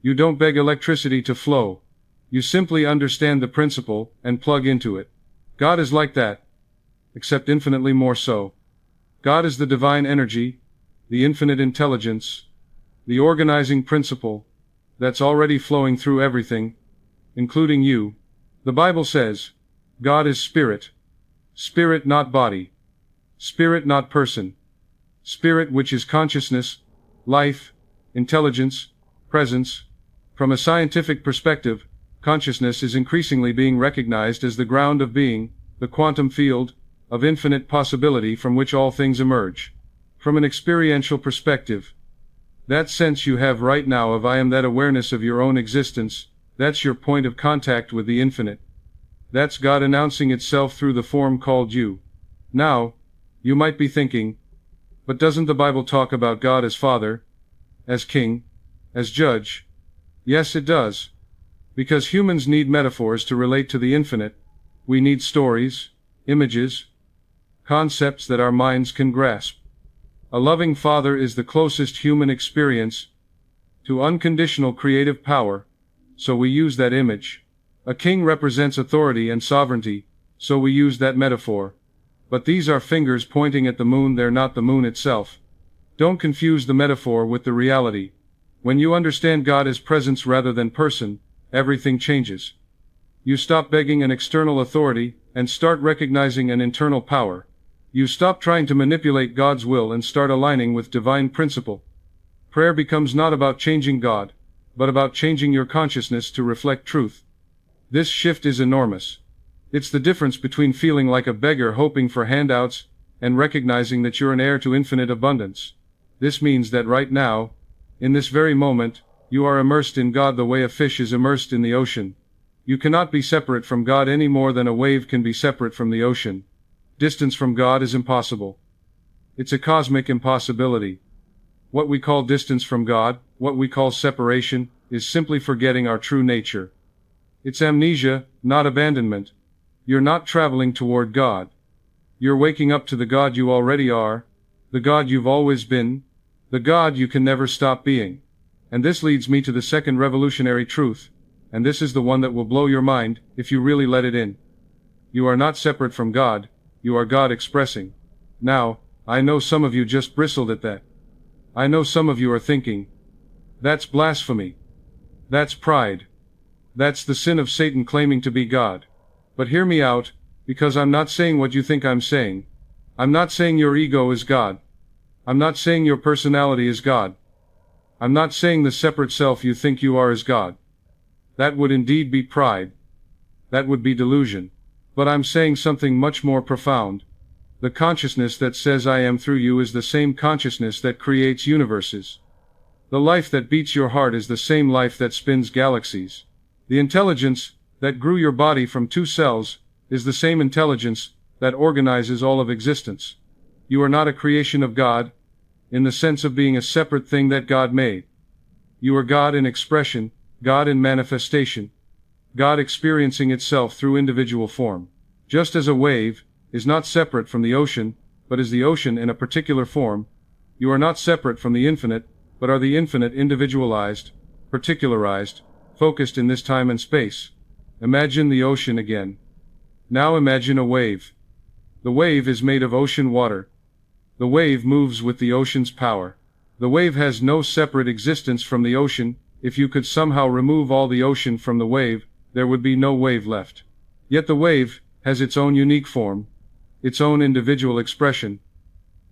You don't beg electricity to flow. You simply understand the principle and plug into it. God is like that, except infinitely more so. God is the divine energy, the infinite intelligence, the organizing principle that's already flowing through everything, including you. The Bible says, God is spirit. Spirit, not body. Spirit, not person. Spirit, which is consciousness, life, intelligence, presence. From a scientific perspective, consciousness is increasingly being recognized as the ground of being, the quantum field of infinite possibility from which all things emerge. From an experiential perspective, that sense you have right now of I am, that awareness of your own existence, that's your point of contact with the infinite. That's God announcing itself through the form called you. Now, you might be thinking, but doesn't the Bible talk about God as Father, as King, as Judge? Yes, it does. Because humans need metaphors to relate to the infinite. We need stories, images, concepts that our minds can grasp. A loving Father is the closest human experience to unconditional creative power, so we use that image. A king represents authority and sovereignty, so we use that metaphor. But these are fingers pointing at the moon, they're not the moon itself. Don't confuse the metaphor with the reality. When you understand God as presence rather than person, everything changes. You stop begging an external authority and start recognizing an internal power. You stop trying to manipulate God's will and start aligning with divine principle. Prayer becomes not about changing God, but about changing your consciousness to reflect truth. This shift is enormous. It's the difference between feeling like a beggar hoping for handouts and recognizing that you're an heir to infinite abundance. This means that right now, in this very moment, you are immersed in God the way a fish is immersed in the ocean. You cannot be separate from God any more than a wave can be separate from the ocean. Distance from God is impossible. It's a cosmic impossibility. What we call distance from God, what we call separation, is simply forgetting our true nature. It's amnesia, not abandonment. You're not traveling toward God. You're waking up to the God you already are, the God you've always been, the God you can never stop being. And this leads me to the second revolutionary truth, and this is the one that will blow your mind if you really let it in. You are not separate from God, you are God expressing. Now, I know some of you just bristled at that. I know some of you are thinking, that's blasphemy. That's pride. That's the sin of Satan claiming to be God. But hear me out, because I'm not saying what you think I'm saying. I'm not saying your ego is God. I'm not saying your personality is God. I'm not saying the separate self you think you are is God. That would indeed be pride. That would be delusion. But I'm saying something much more profound. The consciousness that says I am through you is the same consciousness that creates universes. The life that beats your heart is the same life that spins galaxies. The intelligence that grew your body from 2 cells is the same intelligence that organizes all of existence. You are not a creation of God, in the sense of being a separate thing that God made. You are God in expression, God in manifestation, God experiencing itself through individual form. Just as a wave is not separate from the ocean, but is the ocean in a particular form, you are not separate from the infinite, but are the infinite individualized, particularized, focused in this time and space. Imagine the ocean again. Now imagine a wave. The wave is made of ocean water. The wave moves with the ocean's power. The wave has no separate existence from the ocean. If you could somehow remove all the ocean from the wave, there would be no wave left. Yet the wave has its own unique form, its own individual expression,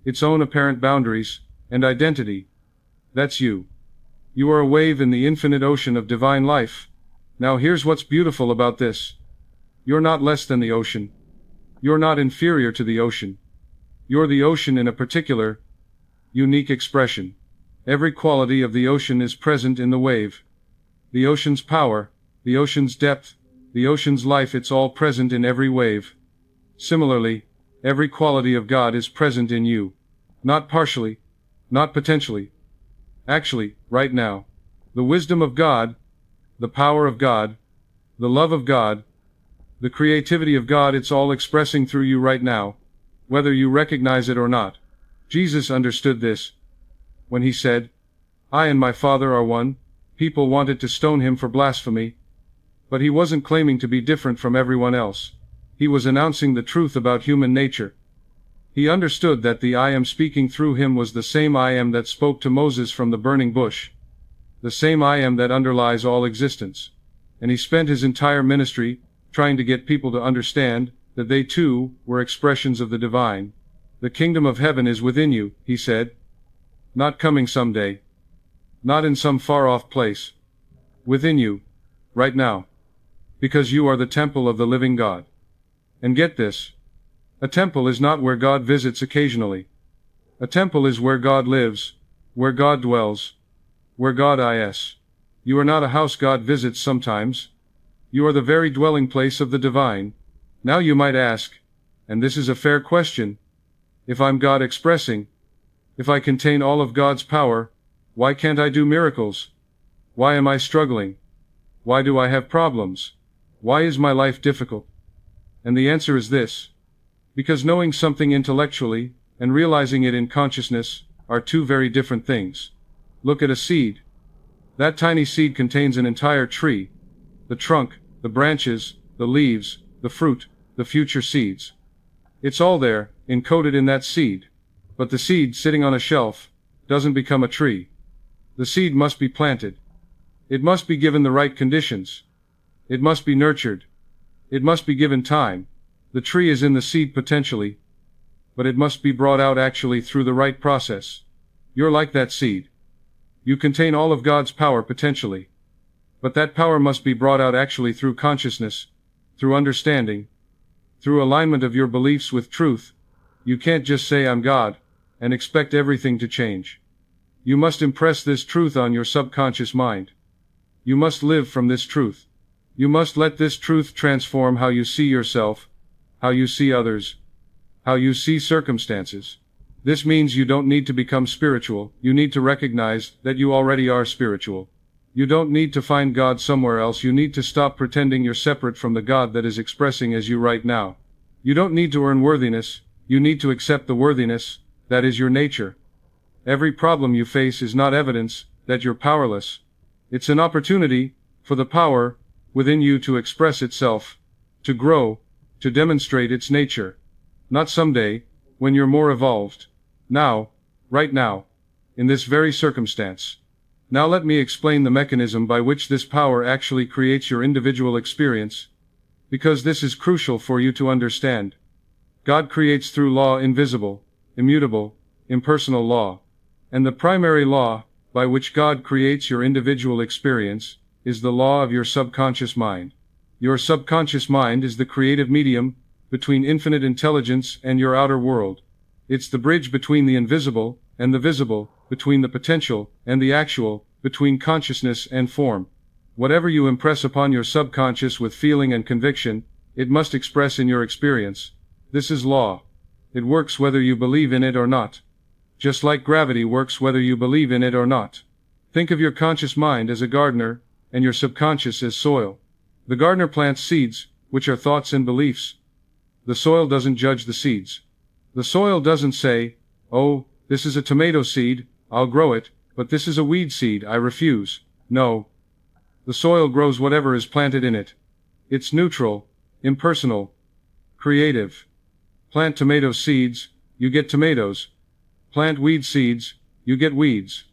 its own apparent boundaries and identity. That's you. You are a wave in the infinite ocean of divine life. Now here's what's beautiful about this. You're not less than the ocean. You're not inferior to the ocean. You're the ocean in a particular, unique expression. Every quality of the ocean is present in the wave. The ocean's power, the ocean's depth, the ocean's life, it's all present in every wave. Similarly, every quality of God is present in you. Not partially, not potentially. Actually, right now. The wisdom of God, the power of God, the love of God, the creativity of God, it's all expressing through you right now, whether you recognize it or not. Jesus understood this. When he said, I and my Father are one, people wanted to stone him for blasphemy. But he wasn't claiming to be different from everyone else. He was announcing the truth about human nature. He understood that the I am speaking through him was the same I am that spoke to Moses from the burning bush. The same I am that underlies all existence. And he spent his entire ministry trying to get people to understand that they too were expressions of the divine. The kingdom of heaven is within you, he said. Not coming someday. Not in some far-off place. Within you. Right now. Because you are the temple of the living God. And get this. A temple is not where God visits occasionally. A temple is where God lives, where God dwells, where God is. You are not a house God visits sometimes. You are the very dwelling place of the divine. Now you might ask, and this is a fair question, if I'm God expressing, if I contain all of God's power, why can't I do miracles? Why am I struggling? Why do I have problems? Why is my life difficult? And the answer is this. Because knowing something intellectually and realizing it in consciousness are 2 very different things. Look at a seed. That tiny seed contains an entire tree. The trunk, the branches, the leaves, the fruit, the future seeds. It's all there, encoded in that seed. But the seed sitting on a shelf doesn't become a tree. The seed must be planted. It must be given the right conditions. It must be nurtured. It must be given time. The tree is in the seed potentially, but it must be brought out actually through the right process. You're like that seed. You contain all of God's power potentially. But that power must be brought out actually through consciousness, through understanding, through alignment of your beliefs with truth. You can't just say I'm God, and expect everything to change. You must impress this truth on your subconscious mind. You must live from this truth. You must let this truth transform how you see yourself, how you see others, how you see circumstances. This means you don't need to become spiritual. You need to recognize that you already are spiritual. You don't need to find God somewhere else. You need to stop pretending you're separate from the God that is expressing as you right now. You don't need to earn worthiness. You need to accept the worthiness that is your nature. Every problem you face is not evidence that you're powerless. It's an opportunity for the power within you to express itself, to grow, to demonstrate its nature. Not someday, when you're more evolved. Now, right now, in this very circumstance. Now let me explain the mechanism by which this power actually creates your individual experience, because this is crucial for you to understand. God creates through law invisible, immutable, impersonal law. And the primary law by which God creates your individual experience is the law of your subconscious mind. Your subconscious mind is the creative medium between infinite intelligence and your outer world. It's the bridge between the invisible and the visible, between the potential and the actual, between consciousness and form. Whatever you impress upon your subconscious with feeling and conviction, it must express in your experience. This is law. It works whether you believe in it or not. Just like gravity works whether you believe in it or not. Think of your conscious mind as a gardener, and your subconscious as soil. The gardener plants seeds, which are thoughts and beliefs. The soil doesn't judge the seeds. The soil doesn't say, "Oh, this is a tomato seed, I'll grow it, but this is a weed seed, I refuse." No. The soil grows whatever is planted in it. It's neutral, impersonal, creative. Plant tomato seeds, you get tomatoes. Plant weed seeds, you get weeds.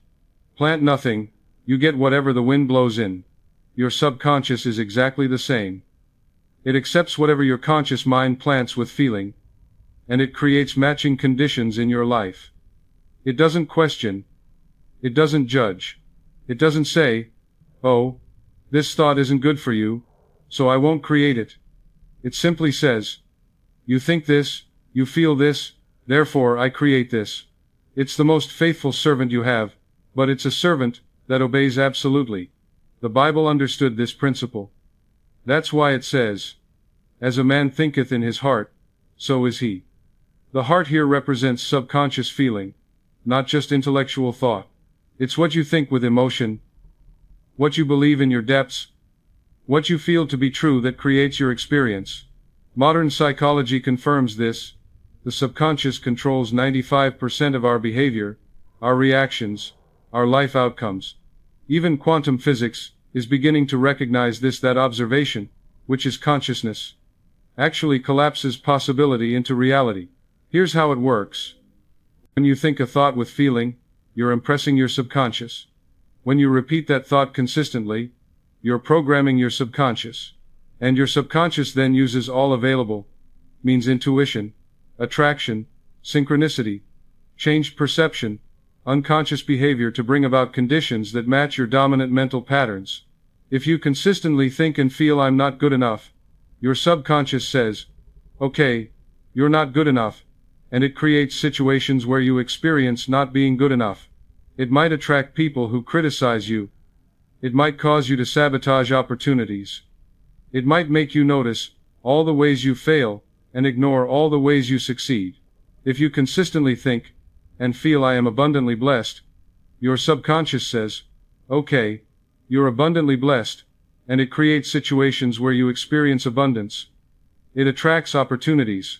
Plant nothing, you get whatever the wind blows in. Your subconscious is exactly the same. It accepts whatever your conscious mind plants with feeling, and it creates matching conditions in your life. It doesn't question. It doesn't judge. It doesn't say, "Oh, this thought isn't good for you, so I won't create it." It simply says, "You think this, you feel this, therefore I create this." It's the most faithful servant you have, but it's a servant that obeys absolutely. The Bible understood this principle. That's why it says, "As a man thinketh in his heart, so is he." The heart here represents subconscious feeling, not just intellectual thought. It's what you think with emotion, what you believe in your depths, what you feel to be true that creates your experience. Modern psychology confirms this. The subconscious controls 95% of our behavior, our reactions, our life outcomes. Even quantum physics is beginning to recognize this, that observation, which is consciousness, actually collapses possibility into reality. Here's how it works. When you think a thought with feeling, you're impressing your subconscious. When you repeat that thought consistently, you're programming your subconscious. And your subconscious then uses all available means: intuition, attraction, synchronicity, changed perception, unconscious behavior to bring about conditions that match your dominant mental patterns. If you consistently think and feel "I'm not good enough," your subconscious says, "Okay, you're not good enough," and it creates situations where you experience not being good enough. It might attract people who criticize you. It might cause you to sabotage opportunities. It might make you notice all the ways you fail and ignore all the ways you succeed. If you consistently think and feel "I am abundantly blessed," your subconscious says, "Okay, you're abundantly blessed," and it creates situations where you experience abundance. It attracts opportunities.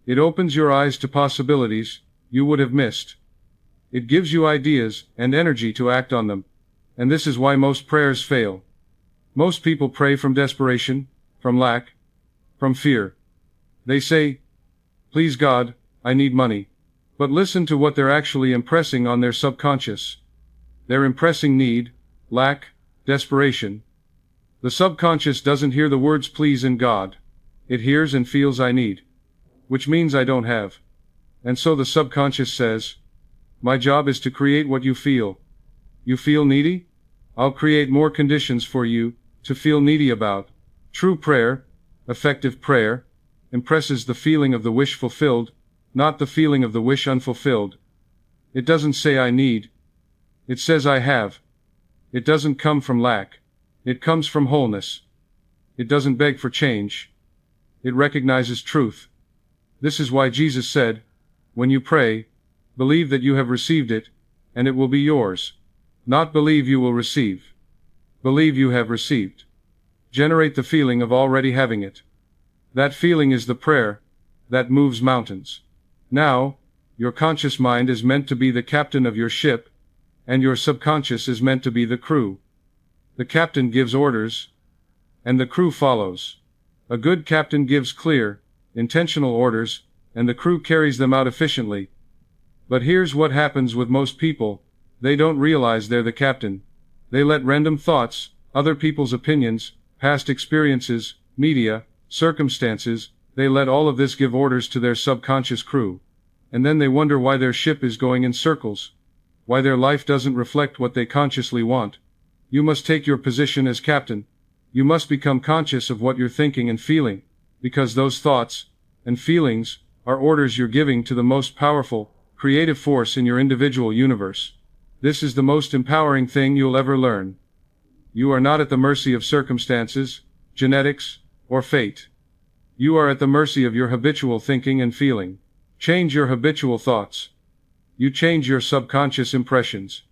It opens your eyes to possibilities you would have missed. It gives you ideas and energy to act on them. And this is why most prayers fail. Most people pray from desperation, from lack, from fear. They say, "Please God, I need money." But listen to what they're actually impressing on their subconscious. They're impressing need, lack, desperation. The subconscious doesn't hear the words "please" and "God." It hears and feels "I need," which means I don't have. And so the subconscious says, "My job is to create what you feel. You feel needy? I'll create more conditions for you to feel needy about." True prayer, effective prayer, impresses the feeling of the wish fulfilled, not the feeling of the wish unfulfilled. It doesn't say "I need." It says "I have." It doesn't come from lack. It comes from wholeness. It doesn't beg for change. It recognizes truth. This is why Jesus said, "When you pray, believe that you have received it, and it will be yours." Not believe you will receive. Believe you have received. Generate the feeling of already having it. That feeling is the prayer that moves mountains. Now, your conscious mind is meant to be the captain of your ship, and your subconscious is meant to be the crew. The captain gives orders, and the crew follows. A good captain gives clear, intentional orders, and the crew carries them out efficiently. But here's what happens with most people: they don't realize they're the captain. They let random thoughts, other people's opinions, past experiences, media, circumstances, they let all of this give orders to their subconscious crew. And then they wonder why their ship is going in circles, why their life doesn't reflect what they consciously want, You must take your position as captain. You must become conscious of what you're thinking and feeling, because those thoughts and feelings are orders you're giving to the most powerful, creative force in your individual universe. This is the most empowering thing you'll ever learn. You are not at the mercy of circumstances, genetics, or fate. You are at the mercy of your habitual thinking and feeling. Change your habitual thoughts. You change your subconscious impressions.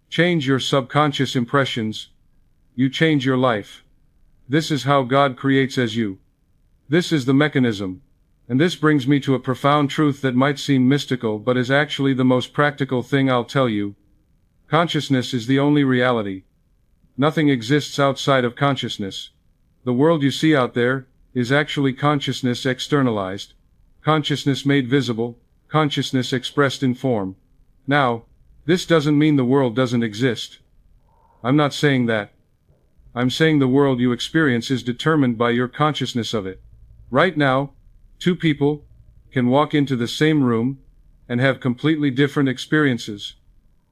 Change your subconscious impressions. You change your life. This is how God creates as you. This is the mechanism. And this brings me to a profound truth that might seem mystical but is actually the most practical thing I'll tell you. Consciousness is the only reality. Nothing exists outside of consciousness. The world you see out there is actually consciousness externalized, consciousness made visible, consciousness expressed in form. Now, this doesn't mean the world doesn't exist. I'm not saying that. I'm saying the world you experience is determined by your consciousness of it. Right now, two people can walk into the same room and have completely different experiences.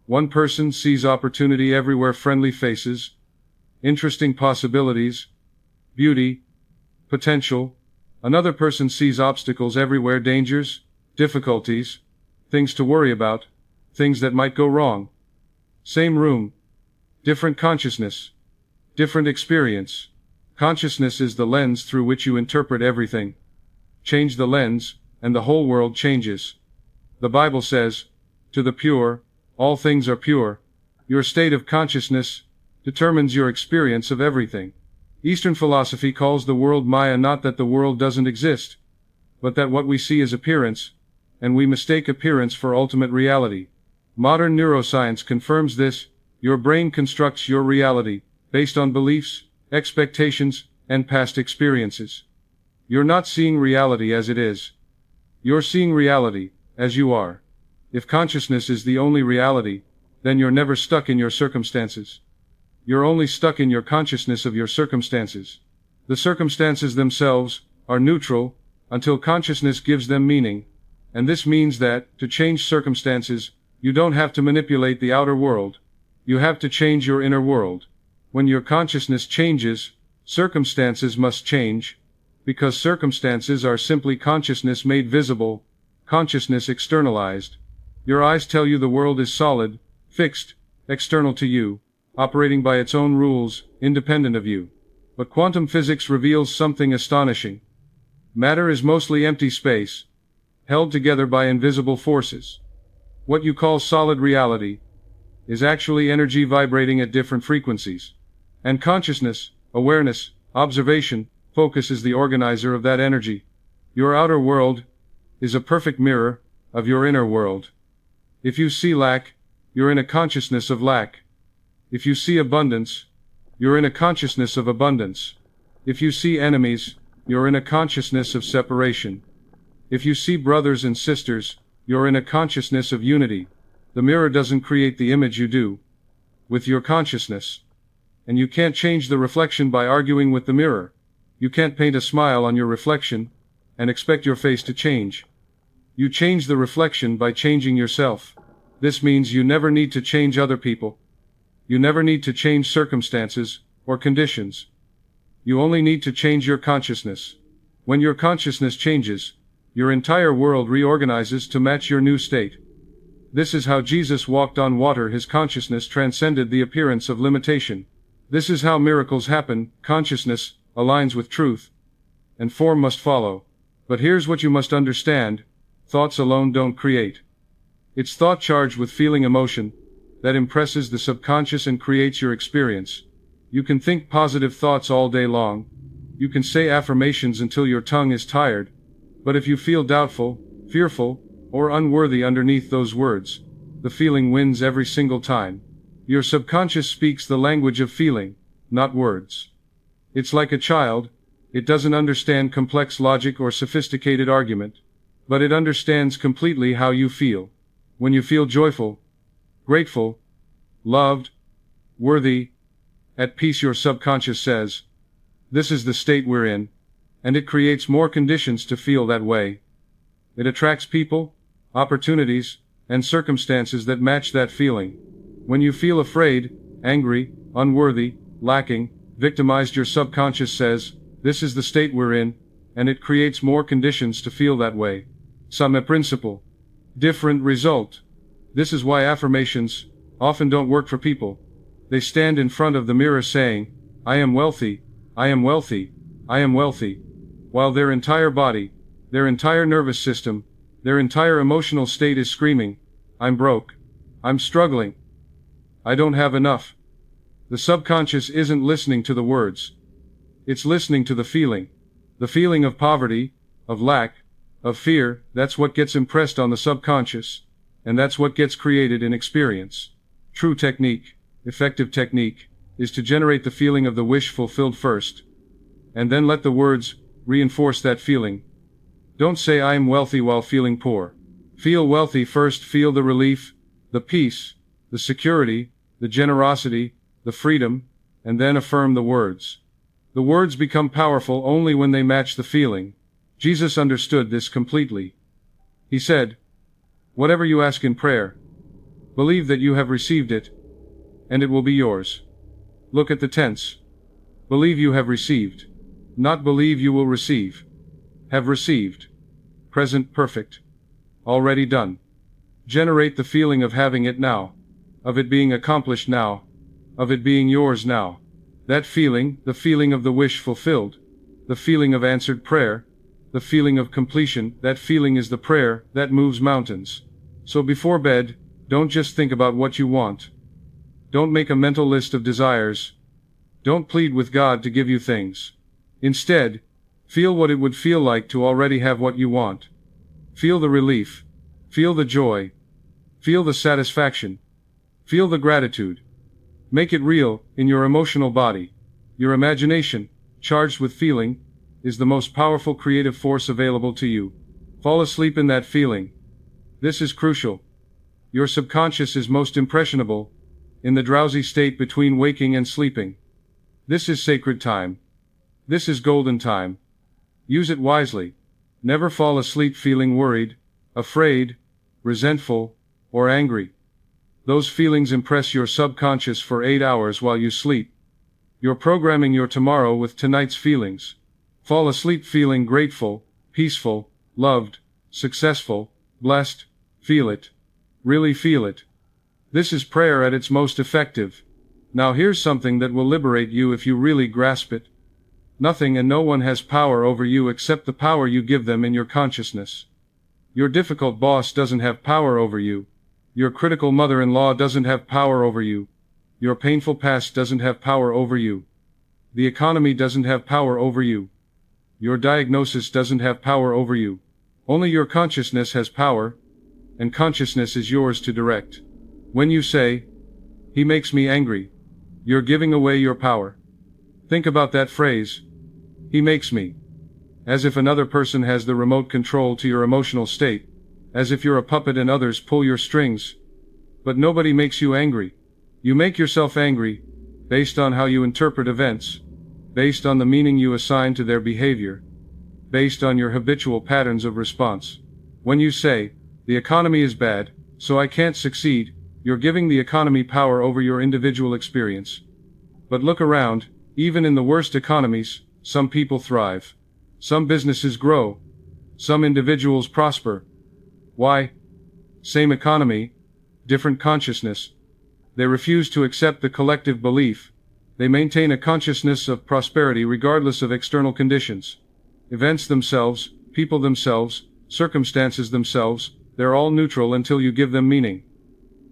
One person sees opportunity everywhere, friendly faces, interesting possibilities, beauty, potential. Another person sees obstacles everywhere, dangers, difficulties, things to worry about, things that might go wrong. Same room, different consciousness, different experience. Consciousness is the lens through which you interpret everything. Change the lens, and the whole world changes. The Bible says, "To the pure, all things are pure." Your state of consciousness determines your experience of everything. Eastern philosophy calls the world Maya, not that the world doesn't exist, but that what we see is appearance, and we mistake appearance for ultimate reality. Modern neuroscience confirms this. Your brain constructs your reality based on beliefs, expectations, and past experiences. You're not seeing reality as it is. You're seeing reality as you are. If consciousness is the only reality, then you're never stuck in your circumstances. You're only stuck in your consciousness of your circumstances. The circumstances themselves are neutral until consciousness gives them meaning, and this means that, to change circumstances, you don't have to manipulate the outer world. You have to change your inner world. When your consciousness changes, circumstances must change, because circumstances are simply consciousness made visible, consciousness externalized. Your eyes tell you the world is solid, fixed, external to you, operating by its own rules, independent of you. But quantum physics reveals something astonishing. Matter is mostly empty space, held together by invisible forces. What you call solid reality is actually energy vibrating at different frequencies. And consciousness, awareness, observation, focus is the organizer of that energy. Your outer world is a perfect mirror of your inner world. If you see lack, you're in a consciousness of lack. If you see abundance, you're in a consciousness of abundance. If you see enemies, you're in a consciousness of separation. If you see brothers and sisters, you're in a consciousness of unity. The mirror doesn't create the image, you do, with your consciousness. And you can't change the reflection by arguing with the mirror. You can't paint a smile on your reflection and expect your face to change. You change the reflection by changing yourself. This means you never need to change other people. You never need to change circumstances or conditions. You only need to change your consciousness. When your consciousness changes, your entire world reorganizes to match your new state. This is how Jesus walked on water. His consciousness transcended the appearance of limitation. This is how miracles happen. Consciousness aligns with truth, and form must follow. But here's what you must understand. Thoughts alone don't create. It's thought charged with feeling emotion that impresses the subconscious and creates your experience. You can think positive thoughts all day long. You can say affirmations until your tongue is tired. But if you feel doubtful, fearful, or unworthy underneath those words, the feeling wins every single time. Your subconscious speaks the language of feeling, not words. It's like a child. It doesn't understand complex logic or sophisticated argument, but it understands completely how you feel. When you feel joyful, grateful, loved, worthy, at peace, your subconscious says, "This is the state we're in," and it creates more conditions to feel that way. It attracts people, opportunities, and circumstances that match that feeling. When you feel afraid, angry, unworthy, lacking, victimized. Your subconscious says, this is the state we're in, and it creates more conditions to feel that way. Same principle. Different result. This is why affirmations often don't work for people. They stand in front of the mirror saying, I am wealthy, I am wealthy, I am wealthy, while their entire body, their entire nervous system, their entire emotional state is screaming, I'm broke, I'm struggling, I don't have enough. The subconscious isn't listening to the words. It's listening to the feeling of poverty, of lack, of fear. That's what gets impressed on the subconscious, and that's what gets created in experience. True technique, effective technique, is to generate the feeling of the wish fulfilled first, and then let the words reinforce that feeling. Don't say I am wealthy while feeling poor. Feel wealthy first, feel the relief, the peace, the security, the generosity, the freedom, and then affirm the words. The words become powerful only when they match the feeling. Jesus understood this completely. He said, whatever you ask in prayer, believe that you have received it, and it will be yours. Look at the tense. Believe you have received. Not believe you will receive. Have received. Present perfect. Already done. Generate the feeling of having it now. Of it being accomplished now. Of it being yours now. That feeling, the feeling of the wish fulfilled. The feeling of answered prayer. The feeling of completion, that feeling is the prayer that moves mountains. So before bed, don't just think about what you want. Don't make a mental list of desires. Don't plead with God to give you things. Instead, feel what it would feel like to already have what you want. Feel the relief. Feel the joy. Feel the satisfaction. Feel the gratitude. Make it real, in your emotional body. Your imagination, charged with feeling, is the most powerful creative force available to you. Fall asleep in that feeling. This is crucial. Your subconscious is most impressionable, in the drowsy state between waking and sleeping. This is sacred time. This is golden time. Use it wisely. Never fall asleep feeling worried, afraid, resentful, or angry. Those feelings impress your subconscious for 8 hours while you sleep. You're programming your tomorrow with tonight's feelings. Fall asleep feeling grateful, peaceful, loved, successful, blessed. Feel it. Really feel it. This is prayer at its most effective. Now here's something that will liberate you if you really grasp it. Nothing and no one has power over you except the power you give them in your consciousness. Your difficult boss doesn't have power over you. Your critical mother-in-law doesn't have power over you. Your painful past doesn't have power over you. The economy doesn't have power over you. Your diagnosis doesn't have power over you. Only your consciousness has power, and consciousness is yours to direct. When you say, he makes me angry, you're giving away your power. Think about that phrase, he makes me. As if another person has the remote control to your emotional state, as if you're a puppet and others pull your strings. But nobody makes you angry. You make yourself angry, based on how you interpret events, based on the meaning you assign to their behavior, based on your habitual patterns of response. When you say, the economy is bad, so I can't succeed, you're giving the economy power over your individual experience. But look around, even in the worst economies, some people thrive. Some businesses grow. Some individuals prosper. Why? Same economy, different consciousness. They refuse to accept the collective belief. They maintain a consciousness of prosperity regardless of external conditions. Events themselves, people themselves, circumstances themselves, they're all neutral until you give them meaning.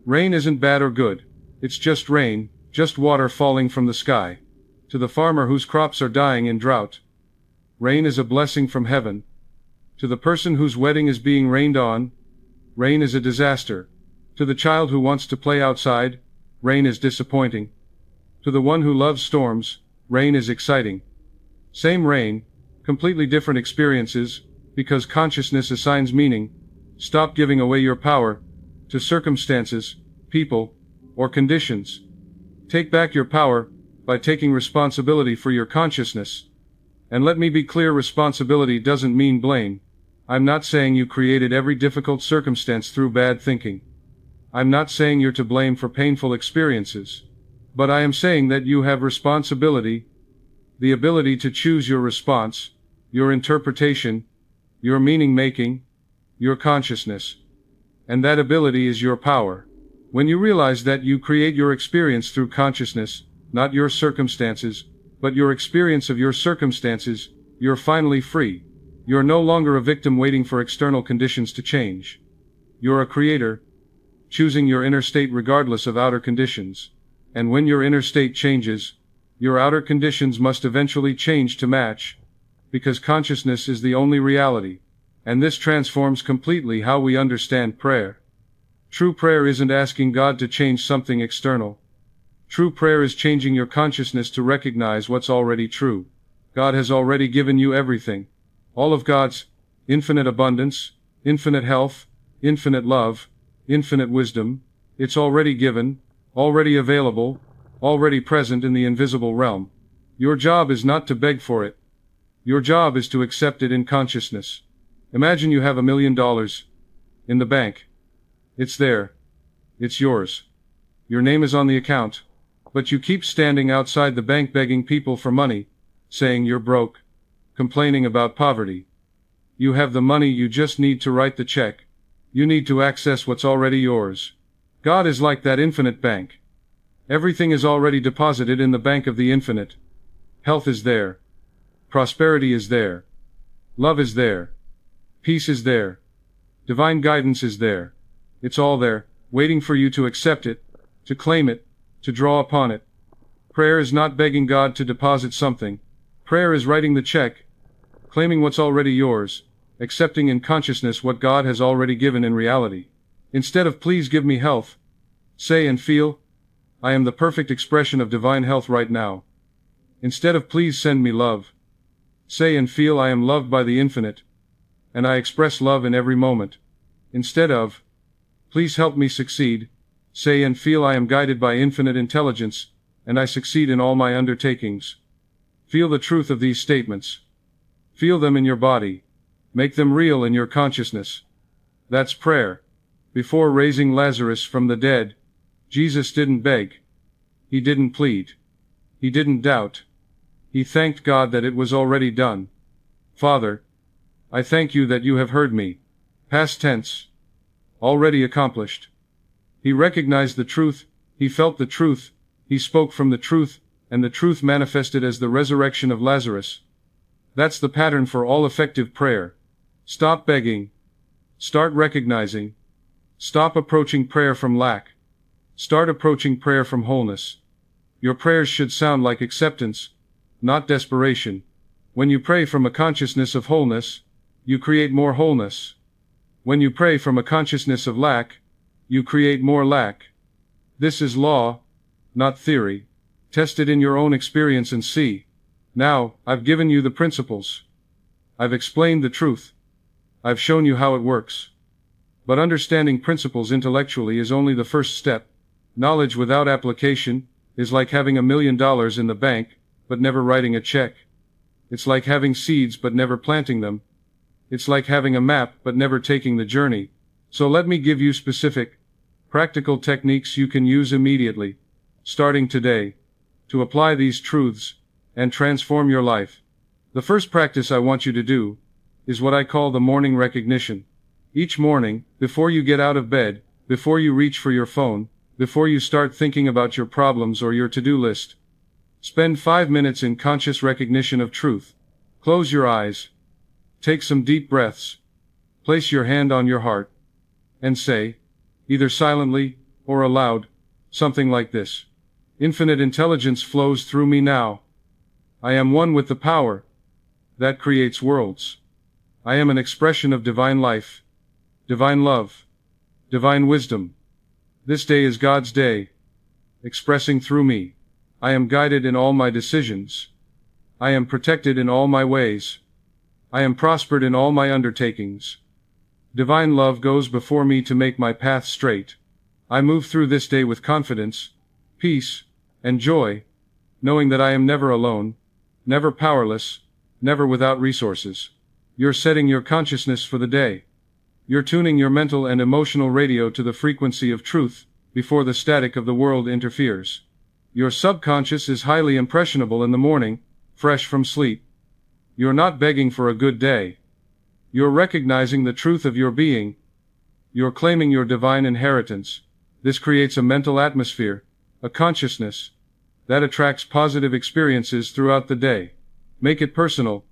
Rain isn't bad or good. It's just rain, just water falling from the sky. To the farmer whose crops are dying in drought, rain is a blessing from heaven. To the person whose wedding is being rained on, rain is a disaster. To the child who wants to play outside, rain is disappointing. To the one who loves storms, rain is exciting. Same rain, completely different experiences, because consciousness assigns meaning. Stop giving away your power to circumstances, people, or conditions. Take back your power by taking responsibility for your consciousness. And let me be clear, responsibility doesn't mean blame. I'm not saying you created every difficult circumstance through bad thinking. I'm not saying you're to blame for painful experiences. But I am saying that you have responsibility, the ability to choose your response, your interpretation, your meaning-making, your consciousness. And that ability is your power. When you realize that you create your experience through consciousness, not your circumstances, but your experience of your circumstances, you're finally free. You're no longer a victim waiting for external conditions to change. You're a creator, choosing your inner state regardless of outer conditions. And when your inner state changes, your outer conditions must eventually change to match, because consciousness is the only reality. And this transforms completely how we understand prayer. True prayer isn't asking God to change something external. True prayer is changing your consciousness to recognize what's already true. God has already given you everything. All of God's infinite abundance, infinite health, infinite love, infinite wisdom. It's already given, already available, already present in the invisible realm. Your job is not to beg for it. Your job is to accept it in consciousness. Imagine you have $1 million in the bank. It's there. It's yours. Your name is on the account. But you keep standing outside the bank begging people for money, saying you're broke, complaining about poverty. You have the money, you just need to write the check. You need to access what's already yours. God is like that infinite bank. Everything is already deposited in the bank of the infinite. Health is there. Prosperity is there. Love is there. Peace is there. Divine guidance is there. It's all there, waiting for you to accept it, to claim it, to draw upon it. Prayer is not begging God to deposit something. Prayer is writing the check, claiming what's already yours, accepting in consciousness what God has already given in reality. Instead of please give me health, say and feel, I am the perfect expression of divine health right now. Instead of please send me love, say and feel I am loved by the infinite, and I express love in every moment. Instead of, please help me succeed, say and feel I am guided by infinite intelligence, and I succeed in all my undertakings. Feel the truth of these statements. Feel them in your body. Make them real in your consciousness. That's prayer. Before raising Lazarus from the dead, Jesus didn't beg. He didn't plead. He didn't doubt. He thanked God that it was already done. Father, I thank you that you have heard me. Past tense. Already accomplished. He recognized the truth, he felt the truth, he spoke from the truth, and the truth manifested as the resurrection of Lazarus. That's the pattern for all effective prayer. Stop begging. Start recognizing. Stop approaching prayer from lack. Start approaching prayer from wholeness. Your prayers should sound like acceptance, not desperation. When you pray from a consciousness of wholeness, you create more wholeness. When you pray from a consciousness of lack, you create more lack. This is law, not theory. Test it in your own experience and see. Now, I've given you the principles. I've explained the truth. I've shown you how it works. But understanding principles intellectually is only the first step. Knowledge without application is like having $1 million in the bank, but never writing a check. It's like having seeds but never planting them. It's like having a map but never taking the journey. So let me give you specific, practical techniques you can use immediately, starting today, to apply these truths and transform your life. The first practice I want you to do is what I call the morning recognition. Each morning, before you get out of bed, before you reach for your phone, before you start thinking about your problems or your to-do list, spend 5 minutes in conscious recognition of truth. Close your eyes. Take some deep breaths. Place your hand on your heart. And say, either silently or aloud, something like this. Infinite intelligence flows through me now. I am one with the power that creates worlds. I am an expression of divine life, divine love, divine wisdom. This day is God's day, expressing through me. I am guided in all my decisions. I am protected in all my ways. I am prospered in all my undertakings. Divine love goes before me to make my path straight. I move through this day with confidence, peace, and joy, knowing that I am never alone, never powerless, never without resources. You're setting your consciousness for the day. You're tuning your mental and emotional radio to the frequency of truth, before the static of the world interferes. Your subconscious is highly impressionable in the morning, fresh from sleep. You're not begging for a good day. You're recognizing the truth of your being. You're claiming your divine inheritance. This creates a mental atmosphere, a consciousness, that attracts positive experiences throughout the day. Make it personal.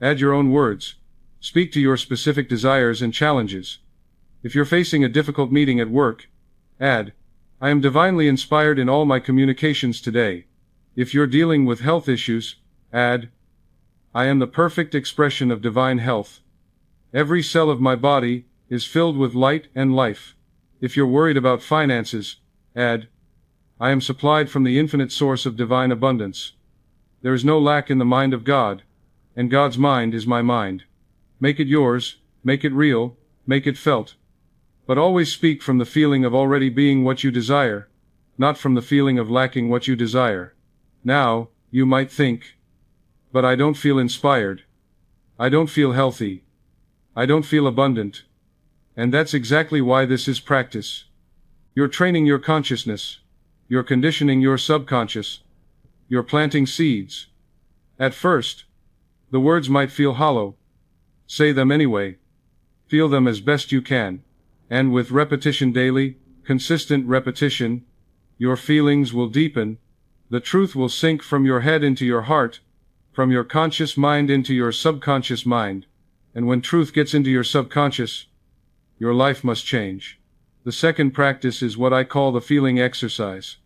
Add your own words. Speak to your specific desires and challenges. If you're facing a difficult meeting at work, add, I am divinely inspired in all my communications today. If you're dealing with health issues, add, I am the perfect expression of divine health. Every cell of my body is filled with light and life. If you're worried about finances, add, I am supplied from the infinite source of divine abundance. There is no lack in the mind of God, and God's mind is my mind. Make it yours, make it real, make it felt. But always speak from the feeling of already being what you desire, not from the feeling of lacking what you desire. Now, you might think, but I don't feel inspired. I don't feel healthy. I don't feel abundant. And that's exactly why this is practice. You're training your consciousness. You're conditioning your subconscious. You're planting seeds. At first, the words might feel hollow. Say them anyway. Feel them as best you can. And with repetition daily, consistent repetition, your feelings will deepen, the truth will sink from your head into your heart, from your conscious mind into your subconscious mind, and when truth gets into your subconscious, your life must change. The second practice is what I call the feeling exercise.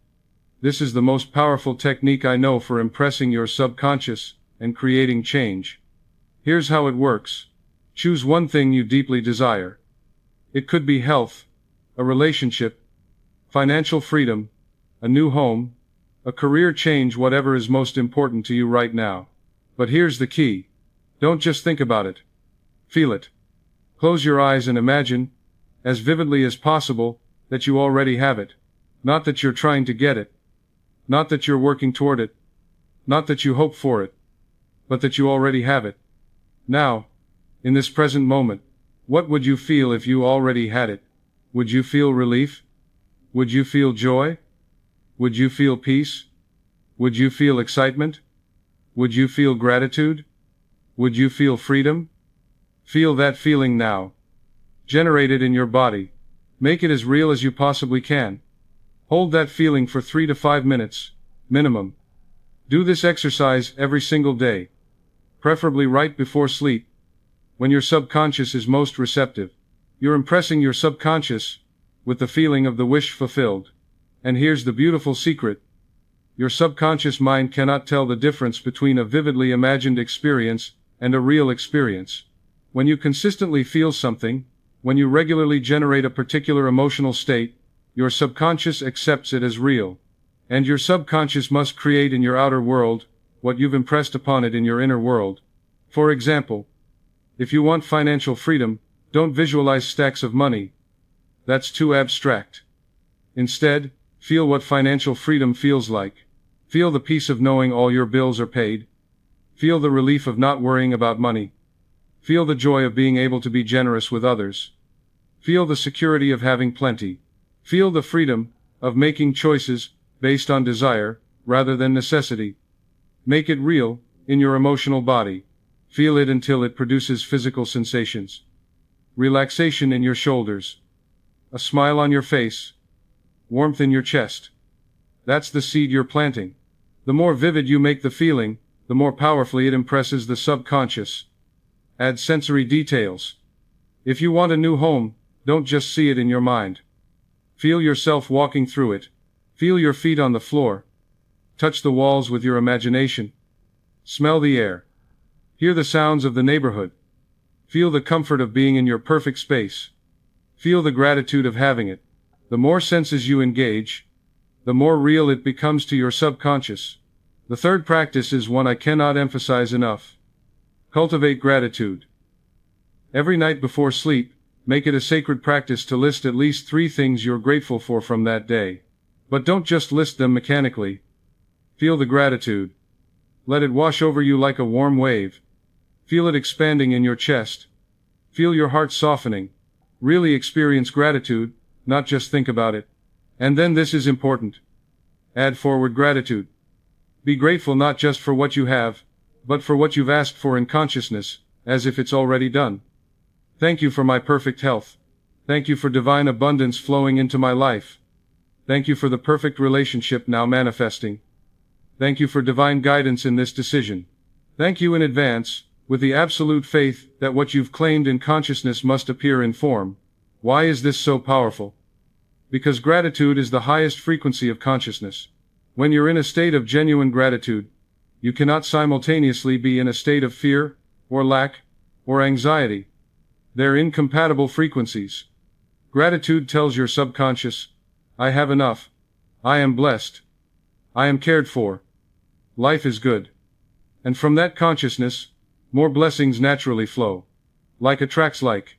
This is the most powerful technique I know for impressing your subconscious and creating change. Here's how it works. Choose one thing you deeply desire. It could be health, a relationship, financial freedom, a new home, a career change, whatever is most important to you right now. But here's the key. Don't just think about it. Feel it. Close your eyes and imagine, as vividly as possible, that you already have it. Not that you're trying to get it. Not that you're working toward it. Not that you hope for it. But that you already have it. Now, in this present moment, what would you feel if you already had it? Would you feel relief? Would you feel joy? Would you feel peace? Would you feel excitement? Would you feel gratitude? Would you feel freedom? Feel that feeling now. Generate it in your body. Make it as real as you possibly can. Hold that feeling for 3 to 5 minutes, minimum. Do this exercise every single day, preferably right before sleep, when your subconscious is most receptive. You're impressing your subconscious with the feeling of the wish fulfilled. And here's the beautiful secret. Your subconscious mind cannot tell the difference between a vividly imagined experience and a real experience. When you consistently feel something, when you regularly generate a particular emotional state, your subconscious accepts it as real. And your subconscious must create in your outer world what you've impressed upon it in your inner world. For example, if you want financial freedom, don't visualize stacks of money. That's too abstract. Instead, feel what financial freedom feels like. Feel the peace of knowing all your bills are paid. Feel the relief of not worrying about money. Feel the joy of being able to be generous with others. Feel the security of having plenty. Feel the freedom of making choices based on desire rather than necessity. Make it real in your emotional body. Feel it until it produces physical sensations. Relaxation in your shoulders. A smile on your face. Warmth in your chest. That's the seed you're planting. The more vivid you make the feeling, the more powerfully it impresses the subconscious. Add sensory details. If you want a new home, don't just see it in your mind. Feel yourself walking through it. Feel your feet on the floor. Touch the walls with your imagination. Smell the air. Hear the sounds of the neighborhood. Feel the comfort of being in your perfect space. Feel the gratitude of having it. The more senses you engage, the more real it becomes to your subconscious. The third practice is one I cannot emphasize enough. Cultivate gratitude. Every night before sleep, make it a sacred practice to list at least 3 things you're grateful for from that day. But don't just list them mechanically. Feel the gratitude. Let it wash over you like a warm wave. Feel it expanding in your chest. Feel your heart softening. Really experience gratitude, not just think about it. And then this is important. Add forward gratitude. Be grateful not just for what you have, but for what you've asked for in consciousness, as if it's already done. Thank you for my perfect health. Thank you for divine abundance flowing into my life. Thank you for the perfect relationship now manifesting. Thank you for divine guidance in this decision. Thank you in advance, with the absolute faith that what you've claimed in consciousness must appear in form. Why is this so powerful? Because gratitude is the highest frequency of consciousness. When you're in a state of genuine gratitude, you cannot simultaneously be in a state of fear, or lack, or anxiety. They're incompatible frequencies. Gratitude tells your subconscious, I have enough. I am blessed. I am cared for. Life is good. And from that consciousness, more blessings naturally flow. Like attracts like.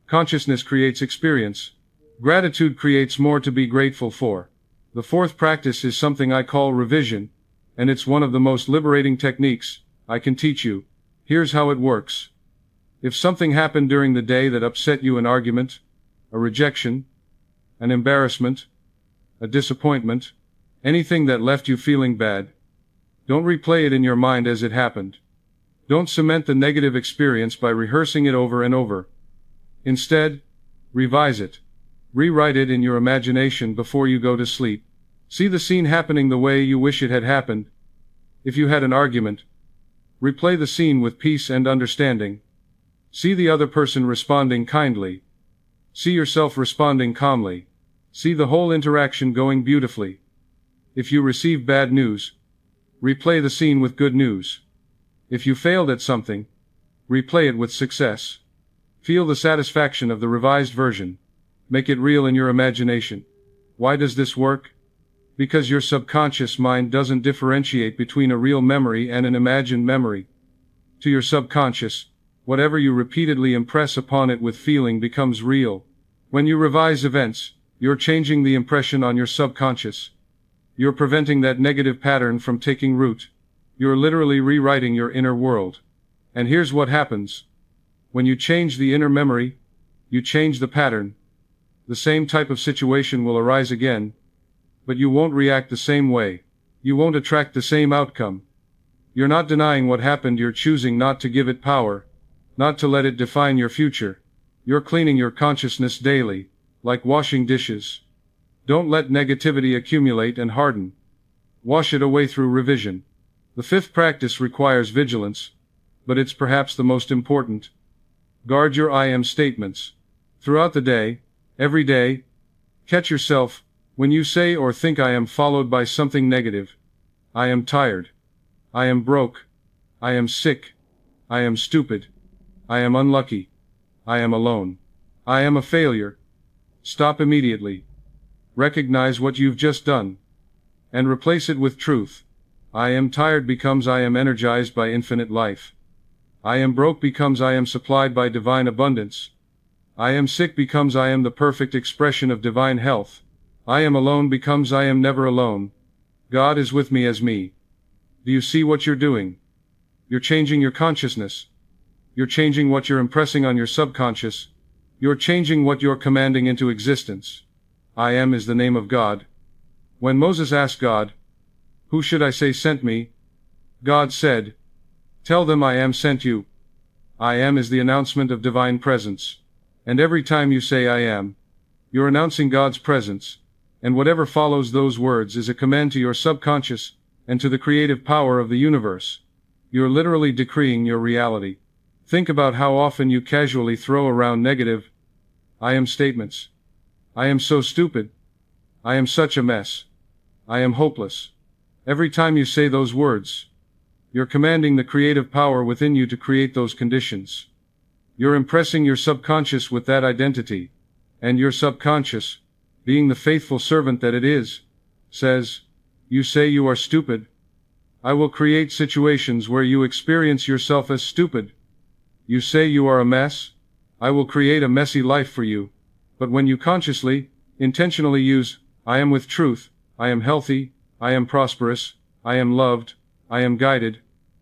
Consciousness creates experience. Gratitude creates more to be grateful for. The fourth practice is something I call revision, and it's one of the most liberating techniques I can teach you. Here's how it works. If something happened during the day that upset you, an argument, a rejection, an embarrassment, a disappointment, anything that left you feeling bad, don't replay it in your mind as it happened. Don't cement the negative experience by rehearsing it over and over. Instead, revise it. Rewrite it in your imagination before you go to sleep. See the scene happening the way you wish it had happened. If you had an argument, replay the scene with peace and understanding. See the other person responding kindly. See yourself responding calmly. See the whole interaction going beautifully. If you receive bad news, replay the scene with good news. If you failed at something, replay it with success. Feel the satisfaction of the revised version. Make it real in your imagination. Why does this work? Because your subconscious mind doesn't differentiate between a real memory and an imagined memory. To your subconscious, whatever you repeatedly impress upon it with feeling becomes real. When you revise events, you're changing the impression on your subconscious. You're preventing that negative pattern from taking root. You're literally rewriting your inner world. And here's what happens. When you change the inner memory, you change the pattern. The same type of situation will arise again, but you won't react the same way. You won't attract the same outcome. You're not denying what happened, you're choosing not to give it power, not to let it define your future. You're cleaning your consciousness daily, like washing dishes. Don't let negativity accumulate and harden. Wash it away through revision. The fifth practice requires vigilance, but it's perhaps the most important. Guard your I am statements. Throughout the day, every day, catch yourself when you say or think I am followed by something negative. I am tired. I am broke. I am sick. I am stupid. I am unlucky. I am alone. I am a failure. Stop immediately. Recognize what you've just done. And replace it with truth. I am tired becomes I am energized by infinite life. I am broke becomes I am supplied by divine abundance. I am sick becomes I am the perfect expression of divine health. I am alone becomes I am never alone. God is with me as me. Do you see what you're doing? You're changing your consciousness. You're changing what you're impressing on your subconscious. You're changing what you're commanding into existence. I am is the name of God. When Moses asked God, "Who should I say sent me?" God said, "Tell them I am sent you." I am is the announcement of divine presence. And every time you say I am, you're announcing God's presence, and whatever follows those words is a command to your subconscious and to the creative power of the universe. You're literally decreeing your reality. Think about how often you casually throw around negative I am statements. I am so stupid. I am such a mess. I am hopeless. Every time you say those words, you're commanding the creative power within you to create those conditions. You're impressing your subconscious with that identity, and your subconscious, being the faithful servant that it is, says, "You say you are stupid. I will create situations where you experience yourself as stupid. You say you are a mess. I will create a messy life for you." But when you consciously, intentionally use, I am with truth, I am healthy, I am prosperous, I am loved, I am guided,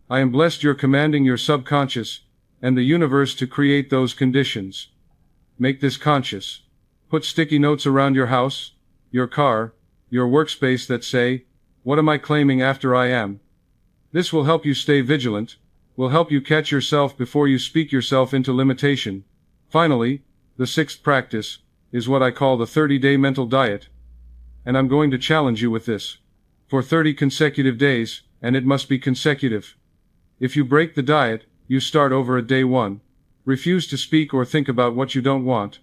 I am blessed, you're commanding your subconscious and the universe to create those conditions. Make this conscious. Put sticky notes around your house, your car, your workspace that say, "What am I claiming after I am?" This will help you stay vigilant, will help you catch yourself before you speak yourself into limitation. Finally, the sixth practice is what I call the 30-day mental diet. And I'm going to challenge you with this. For 30 consecutive days, and it must be consecutive. If you break the diet, you start over at day 1. Refuse to speak or think about what you don't want.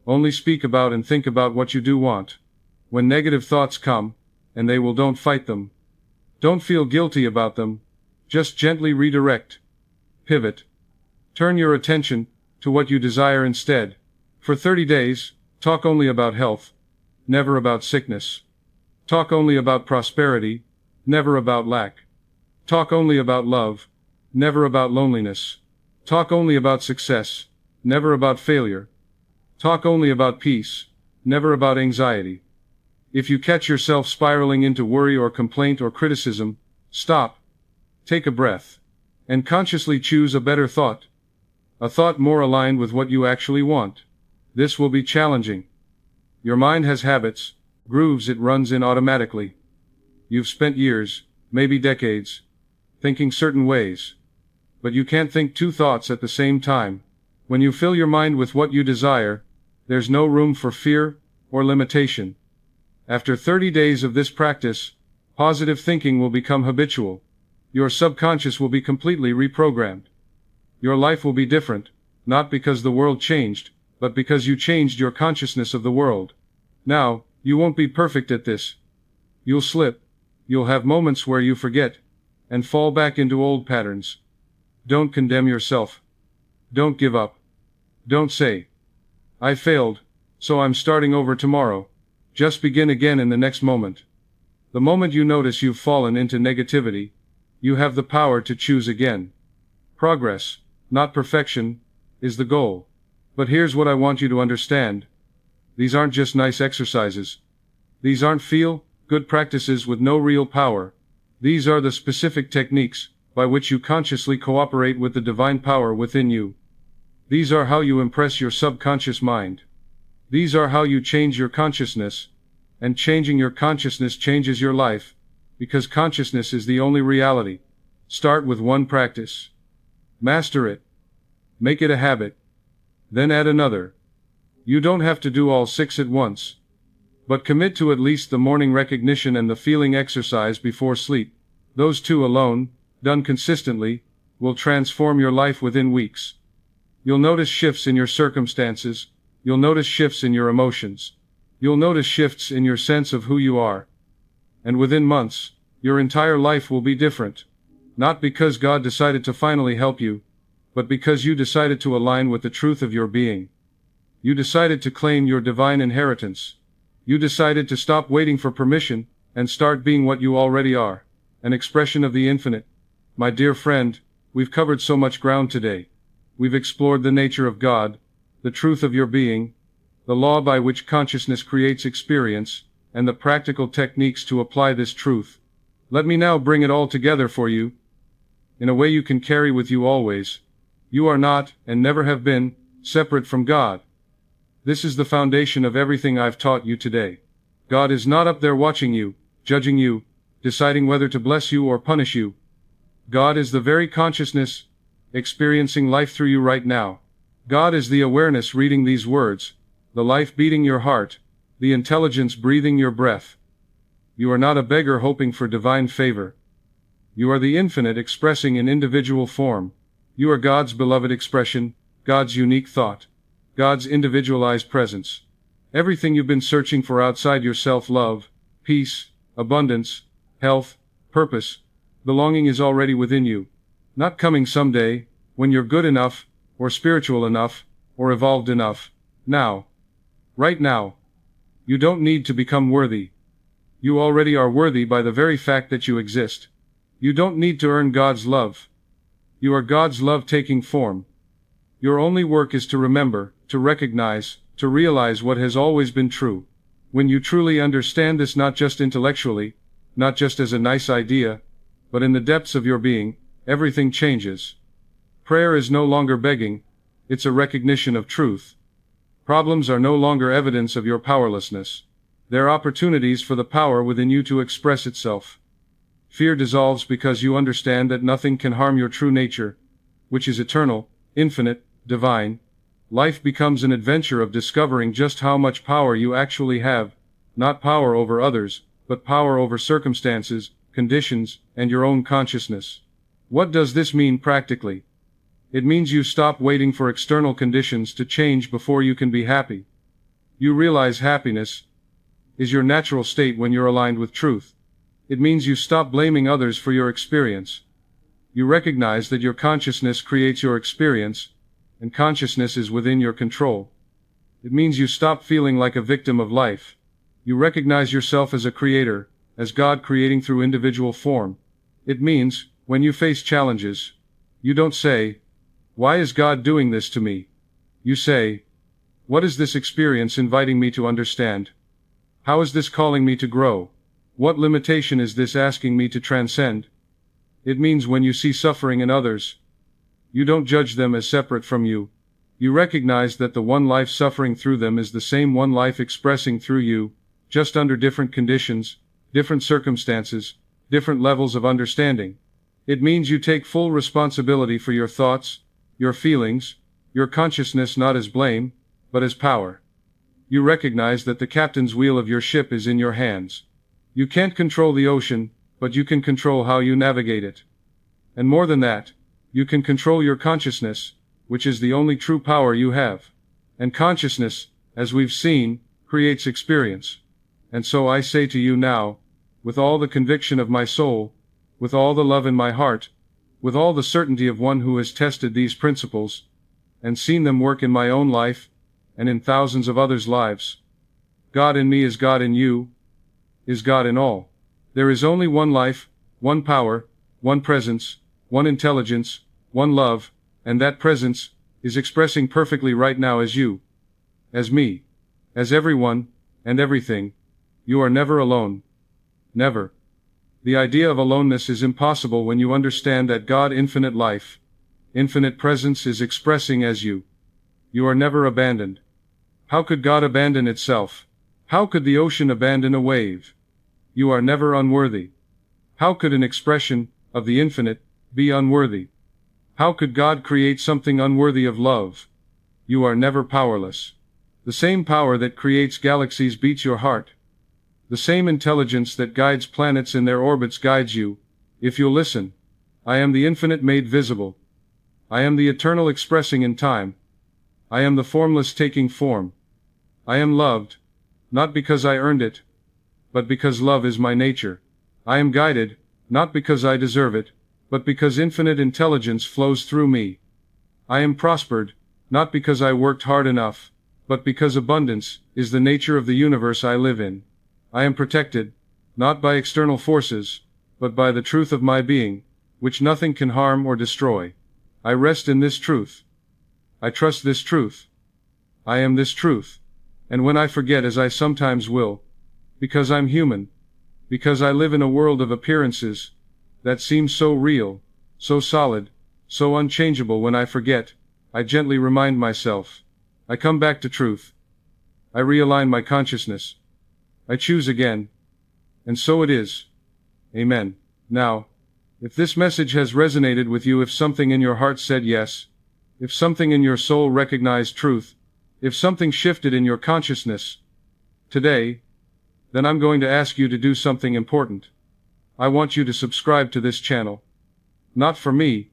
Only speak about and think about what you do want. When negative thoughts come, and they will, don't fight them. Don't feel guilty about them. Just gently redirect. Pivot. Turn your attention to what you desire instead. For 30 days, talk only about health, never about sickness. Talk only about prosperity, never about lack. Talk only about love, never about loneliness. Talk only about success, never about failure. Talk only about peace, never about anxiety. If you catch yourself spiraling into worry or complaint or criticism, stop. Take a breath. And consciously choose a better thought. A thought more aligned with what you actually want. This will be challenging. Your mind has habits, grooves it runs in automatically. You've spent years, maybe decades, thinking certain ways. But you can't think two thoughts at the same time. When you fill your mind with what you desire, there's no room for fear or limitation. After 30 days of this practice, positive thinking will become habitual. Your subconscious will be completely reprogrammed. Your life will be different, not because the world changed, but because you changed your consciousness of the world. Now, you won't be perfect at this. You'll slip. You'll have moments where you forget, and fall back into old patterns. Don't condemn yourself. Don't give up. Don't say, "I failed, so I'm starting over tomorrow." Just begin again in the next moment. The moment you notice you've fallen into negativity, you have the power to choose again. Progress, not perfection, is the goal. But here's what I want you to understand. These aren't just nice exercises. These aren't feel-good practices with no real power. These are the specific techniques by which you consciously cooperate with the divine power within you. These are how you impress your subconscious mind. These are how you change your consciousness, and changing your consciousness changes your life, because consciousness is the only reality. Start with one practice. Master it. Make it a habit. Then add another. You don't have to do all 6 at once. But commit to at least the morning recognition and the feeling exercise before sleep. Those 2 alone, done consistently, will transform your life within weeks. You'll notice shifts in your circumstances. You'll notice shifts in your emotions. You'll notice shifts in your sense of who you are. And within months, your entire life will be different. Not because God decided to finally help you, but because you decided to align with the truth of your being. You decided to claim your divine inheritance. You decided to stop waiting for permission, and start being what you already are, an expression of the infinite. My dear friend, we've covered so much ground today. We've explored the nature of God, the truth of your being, the law by which consciousness creates experience, and the practical techniques to apply this truth. Let me now bring it all together for you, in a way you can carry with you always. You are not, and never have been, separate from God. This is the foundation of everything I've taught you today. God is not up there watching you, judging you, deciding whether to bless you or punish you. God is the very consciousness, experiencing life through you right now. God is the awareness reading these words, the life beating your heart, the intelligence breathing your breath. You are not a beggar hoping for divine favor. You are the infinite expressing in individual form. You are God's beloved expression, God's unique thought, God's individualized presence. Everything you've been searching for outside yourself, love, peace, abundance, health, purpose, belonging, is already within you. Not coming someday, when you're good enough, or spiritual enough, or evolved enough. Now. Right now. You don't need to become worthy. You already are worthy by the very fact that you exist. You don't need to earn God's love. You are God's love taking form. Your only work is to remember, to recognize, to realize what has always been true. When you truly understand this, not just intellectually, not just as a nice idea, but in the depths of your being, everything changes. Prayer is no longer begging, it's a recognition of truth. Problems are no longer evidence of your powerlessness. There are opportunities for the power within you to express itself. Fear dissolves because you understand that nothing can harm your true nature, which is eternal, infinite, divine. Life becomes an adventure of discovering just how much power you actually have, not power over others, but power over circumstances, conditions, and your own consciousness. What does this mean practically? It means you stop waiting for external conditions to change before you can be happy. You realize happiness is your natural state when you're aligned with truth. It means you stop blaming others for your experience. You recognize that your consciousness creates your experience, and consciousness is within your control. It means you stop feeling like a victim of life. You recognize yourself as a creator, as God creating through individual form. It means, when you face challenges, you don't say, "Why is God doing this to me?" You say, "What is this experience inviting me to understand? How is this calling me to grow? What limitation is this asking me to transcend?" It means when you see suffering in others, you don't judge them as separate from you. You recognize that the one life suffering through them is the same one life expressing through you, just under different conditions, different circumstances, different levels of understanding. It means you take full responsibility for your thoughts, your feelings, your consciousness not as blame, but as power. You recognize that the captain's wheel of your ship is in your hands. You can't control the ocean, but you can control how you navigate it. And more than that, you can control your consciousness, which is the only true power you have. And consciousness, as we've seen, creates experience. And so I say to you now, with all the conviction of my soul, with all the love in my heart, with all the certainty of one who has tested these principles, and seen them work in my own life, and in thousands of others' lives. God in me is God in you, is God in all. There is only one life, one power, one presence, one intelligence, one love, and that presence is expressing perfectly right now as you, as me, as everyone, and everything. You are never alone. Never. The idea of aloneness is impossible when you understand that God, infinite life, infinite presence, is expressing as you. You are never abandoned. How could God abandon itself? How could the ocean abandon a wave? You are never unworthy. How could an expression of the infinite be unworthy? How could God create something unworthy of love? You are never powerless. The same power that creates galaxies beats your heart. The same intelligence that guides planets in their orbits guides you, if you'll listen. I am the infinite made visible. I am the eternal expressing in time. I am the formless taking form. I am loved, not because I earned it, but because love is my nature. I am guided, not because I deserve it, but because infinite intelligence flows through me. I am prospered, not because I worked hard enough, but because abundance is the nature of the universe I live in. I am protected, not by external forces, but by the truth of my being, which nothing can harm or destroy. I rest in this truth. I trust this truth. I am this truth. And when I forget, as I sometimes will, because I'm human, because I live in a world of appearances that seem so real, so solid, so unchangeable, when I forget, I gently remind myself. I come back to truth. I realign my consciousness. I choose again. And so it is. Amen. Now, if this message has resonated with you, if something in your heart said yes, if something in your soul recognized truth, if something shifted in your consciousness today, then I'm going to ask you to do something important. I want you to subscribe to this channel. Not for me,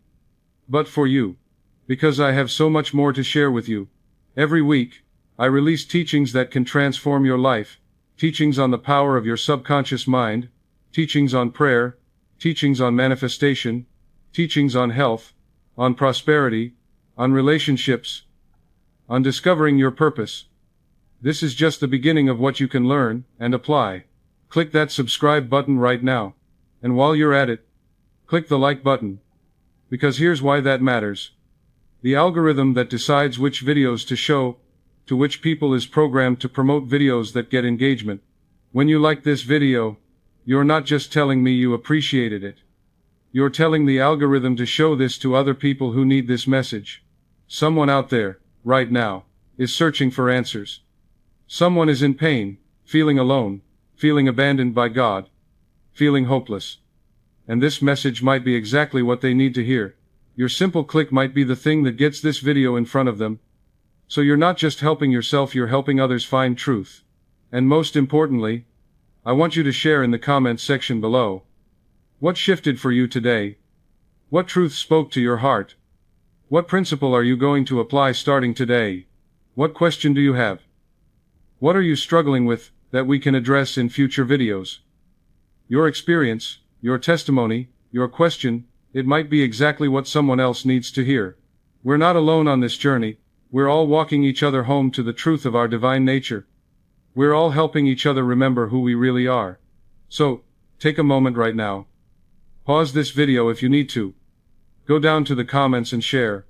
but for you. Because I have so much more to share with you. Every week, I release teachings that can transform your life. Teachings on the power of your subconscious mind, teachings on prayer, teachings on manifestation, teachings on health, on prosperity, on relationships, on discovering your purpose. This is just the beginning of what you can learn and apply. Click that subscribe button right now. And while you're at it, click the like button. Because here's why that matters. The algorithm that decides which videos to show to which people is programmed to promote videos that get engagement. When you like this video, you're not just telling me you appreciated it. You're telling the algorithm to show this to other people who need this message. Someone out there, right now, is searching for answers. Someone is in pain, feeling alone, feeling abandoned by God, feeling hopeless. And this message might be exactly what they need to hear. Your simple click might be the thing that gets this video in front of them. So you're not just helping yourself, you're helping others find truth. And most importantly, I want you to share in the comments section below. What shifted for you today? What truth spoke to your heart? What principle are you going to apply starting today? What question do you have? What are you struggling with that we can address in future videos? Your experience, your testimony, your question, it might be exactly what someone else needs to hear. We're not alone on this journey. We're all walking each other home to the truth of our divine nature. We're all helping each other remember who we really are. So, take a moment right now. Pause this video if you need to. Go down to the comments and share.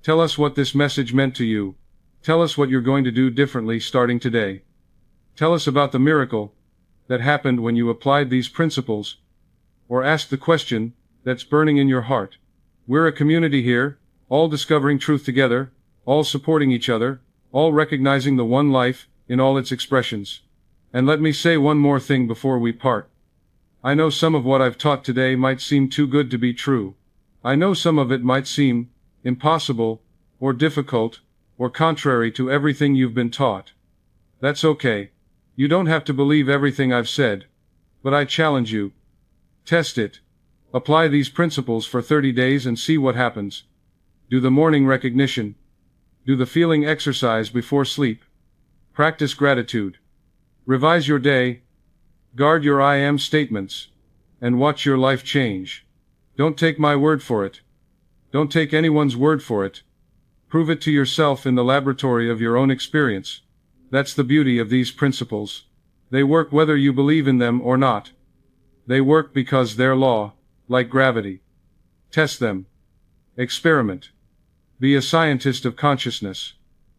Tell us what this message meant to you. Tell us what you're going to do differently starting today. Tell us about the miracle that happened when you applied these principles, or ask the question that's burning in your heart. We're a community here, all discovering truth together, all supporting each other, all recognizing the one life in all its expressions. And let me say one more thing before we part. I know some of what I've taught today might seem too good to be true. I know some of it might seem impossible, or difficult, or contrary to everything you've been taught. That's okay. You don't have to believe everything I've said. But I challenge you. Test it. Apply these principles for 30 days and see what happens. Do the morning recognition. Do the feeling exercise before sleep. Practice gratitude. Revise your day. Guard your I am statements. And watch your life change. Don't take my word for it. Don't take anyone's word for it. Prove it to yourself in the laboratory of your own experience. That's the beauty of these principles. They work whether you believe in them or not. They work because they're law, like gravity. Test them. Experiment. Be a scientist of consciousness.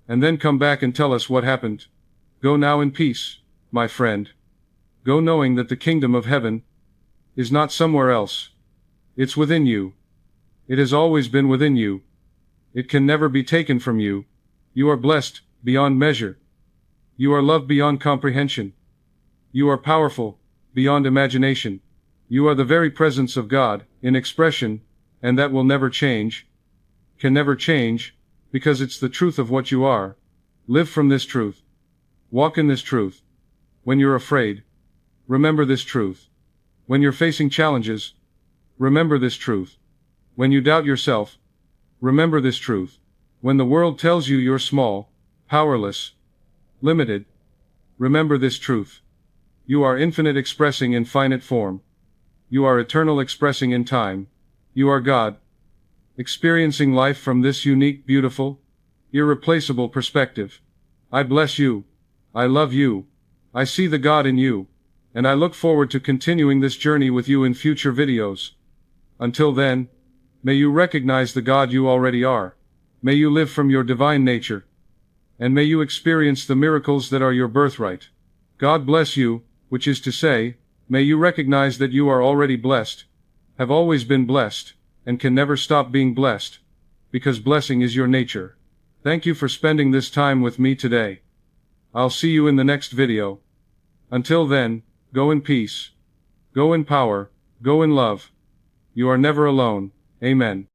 And then come back and tell us what happened. Go now in peace, my friend. Go knowing that the kingdom of heaven is not somewhere else. It's within you. It has always been within you. It can never be taken from you. You are blessed beyond measure. You are loved beyond comprehension. You are powerful beyond imagination. You are the very presence of God in expression, and that will never change, can never change, because it's the truth of what you are. Live from this truth. Walk in this truth. When you're afraid, remember this truth. When you're facing challenges, remember this truth. When you doubt yourself, remember this truth. When the world tells you you're small, powerless, limited, remember this truth. You are infinite expressing in finite form. You are eternal expressing in time. You are God, experiencing life from this unique, beautiful, irreplaceable perspective. I bless you. I love you. I see the God in you. And I look forward to continuing this journey with you in future videos. Until then, may you recognize the God you already are. May you live from your divine nature. And may you experience the miracles that are your birthright. God bless you, which is to say, may you recognize that you are already blessed, have always been blessed, and can never stop being blessed, because blessing is your nature. Thank you for spending this time with me today. I'll see you in the next video. Until then, go in peace. Go in power. Go in love. You are never alone. Amen.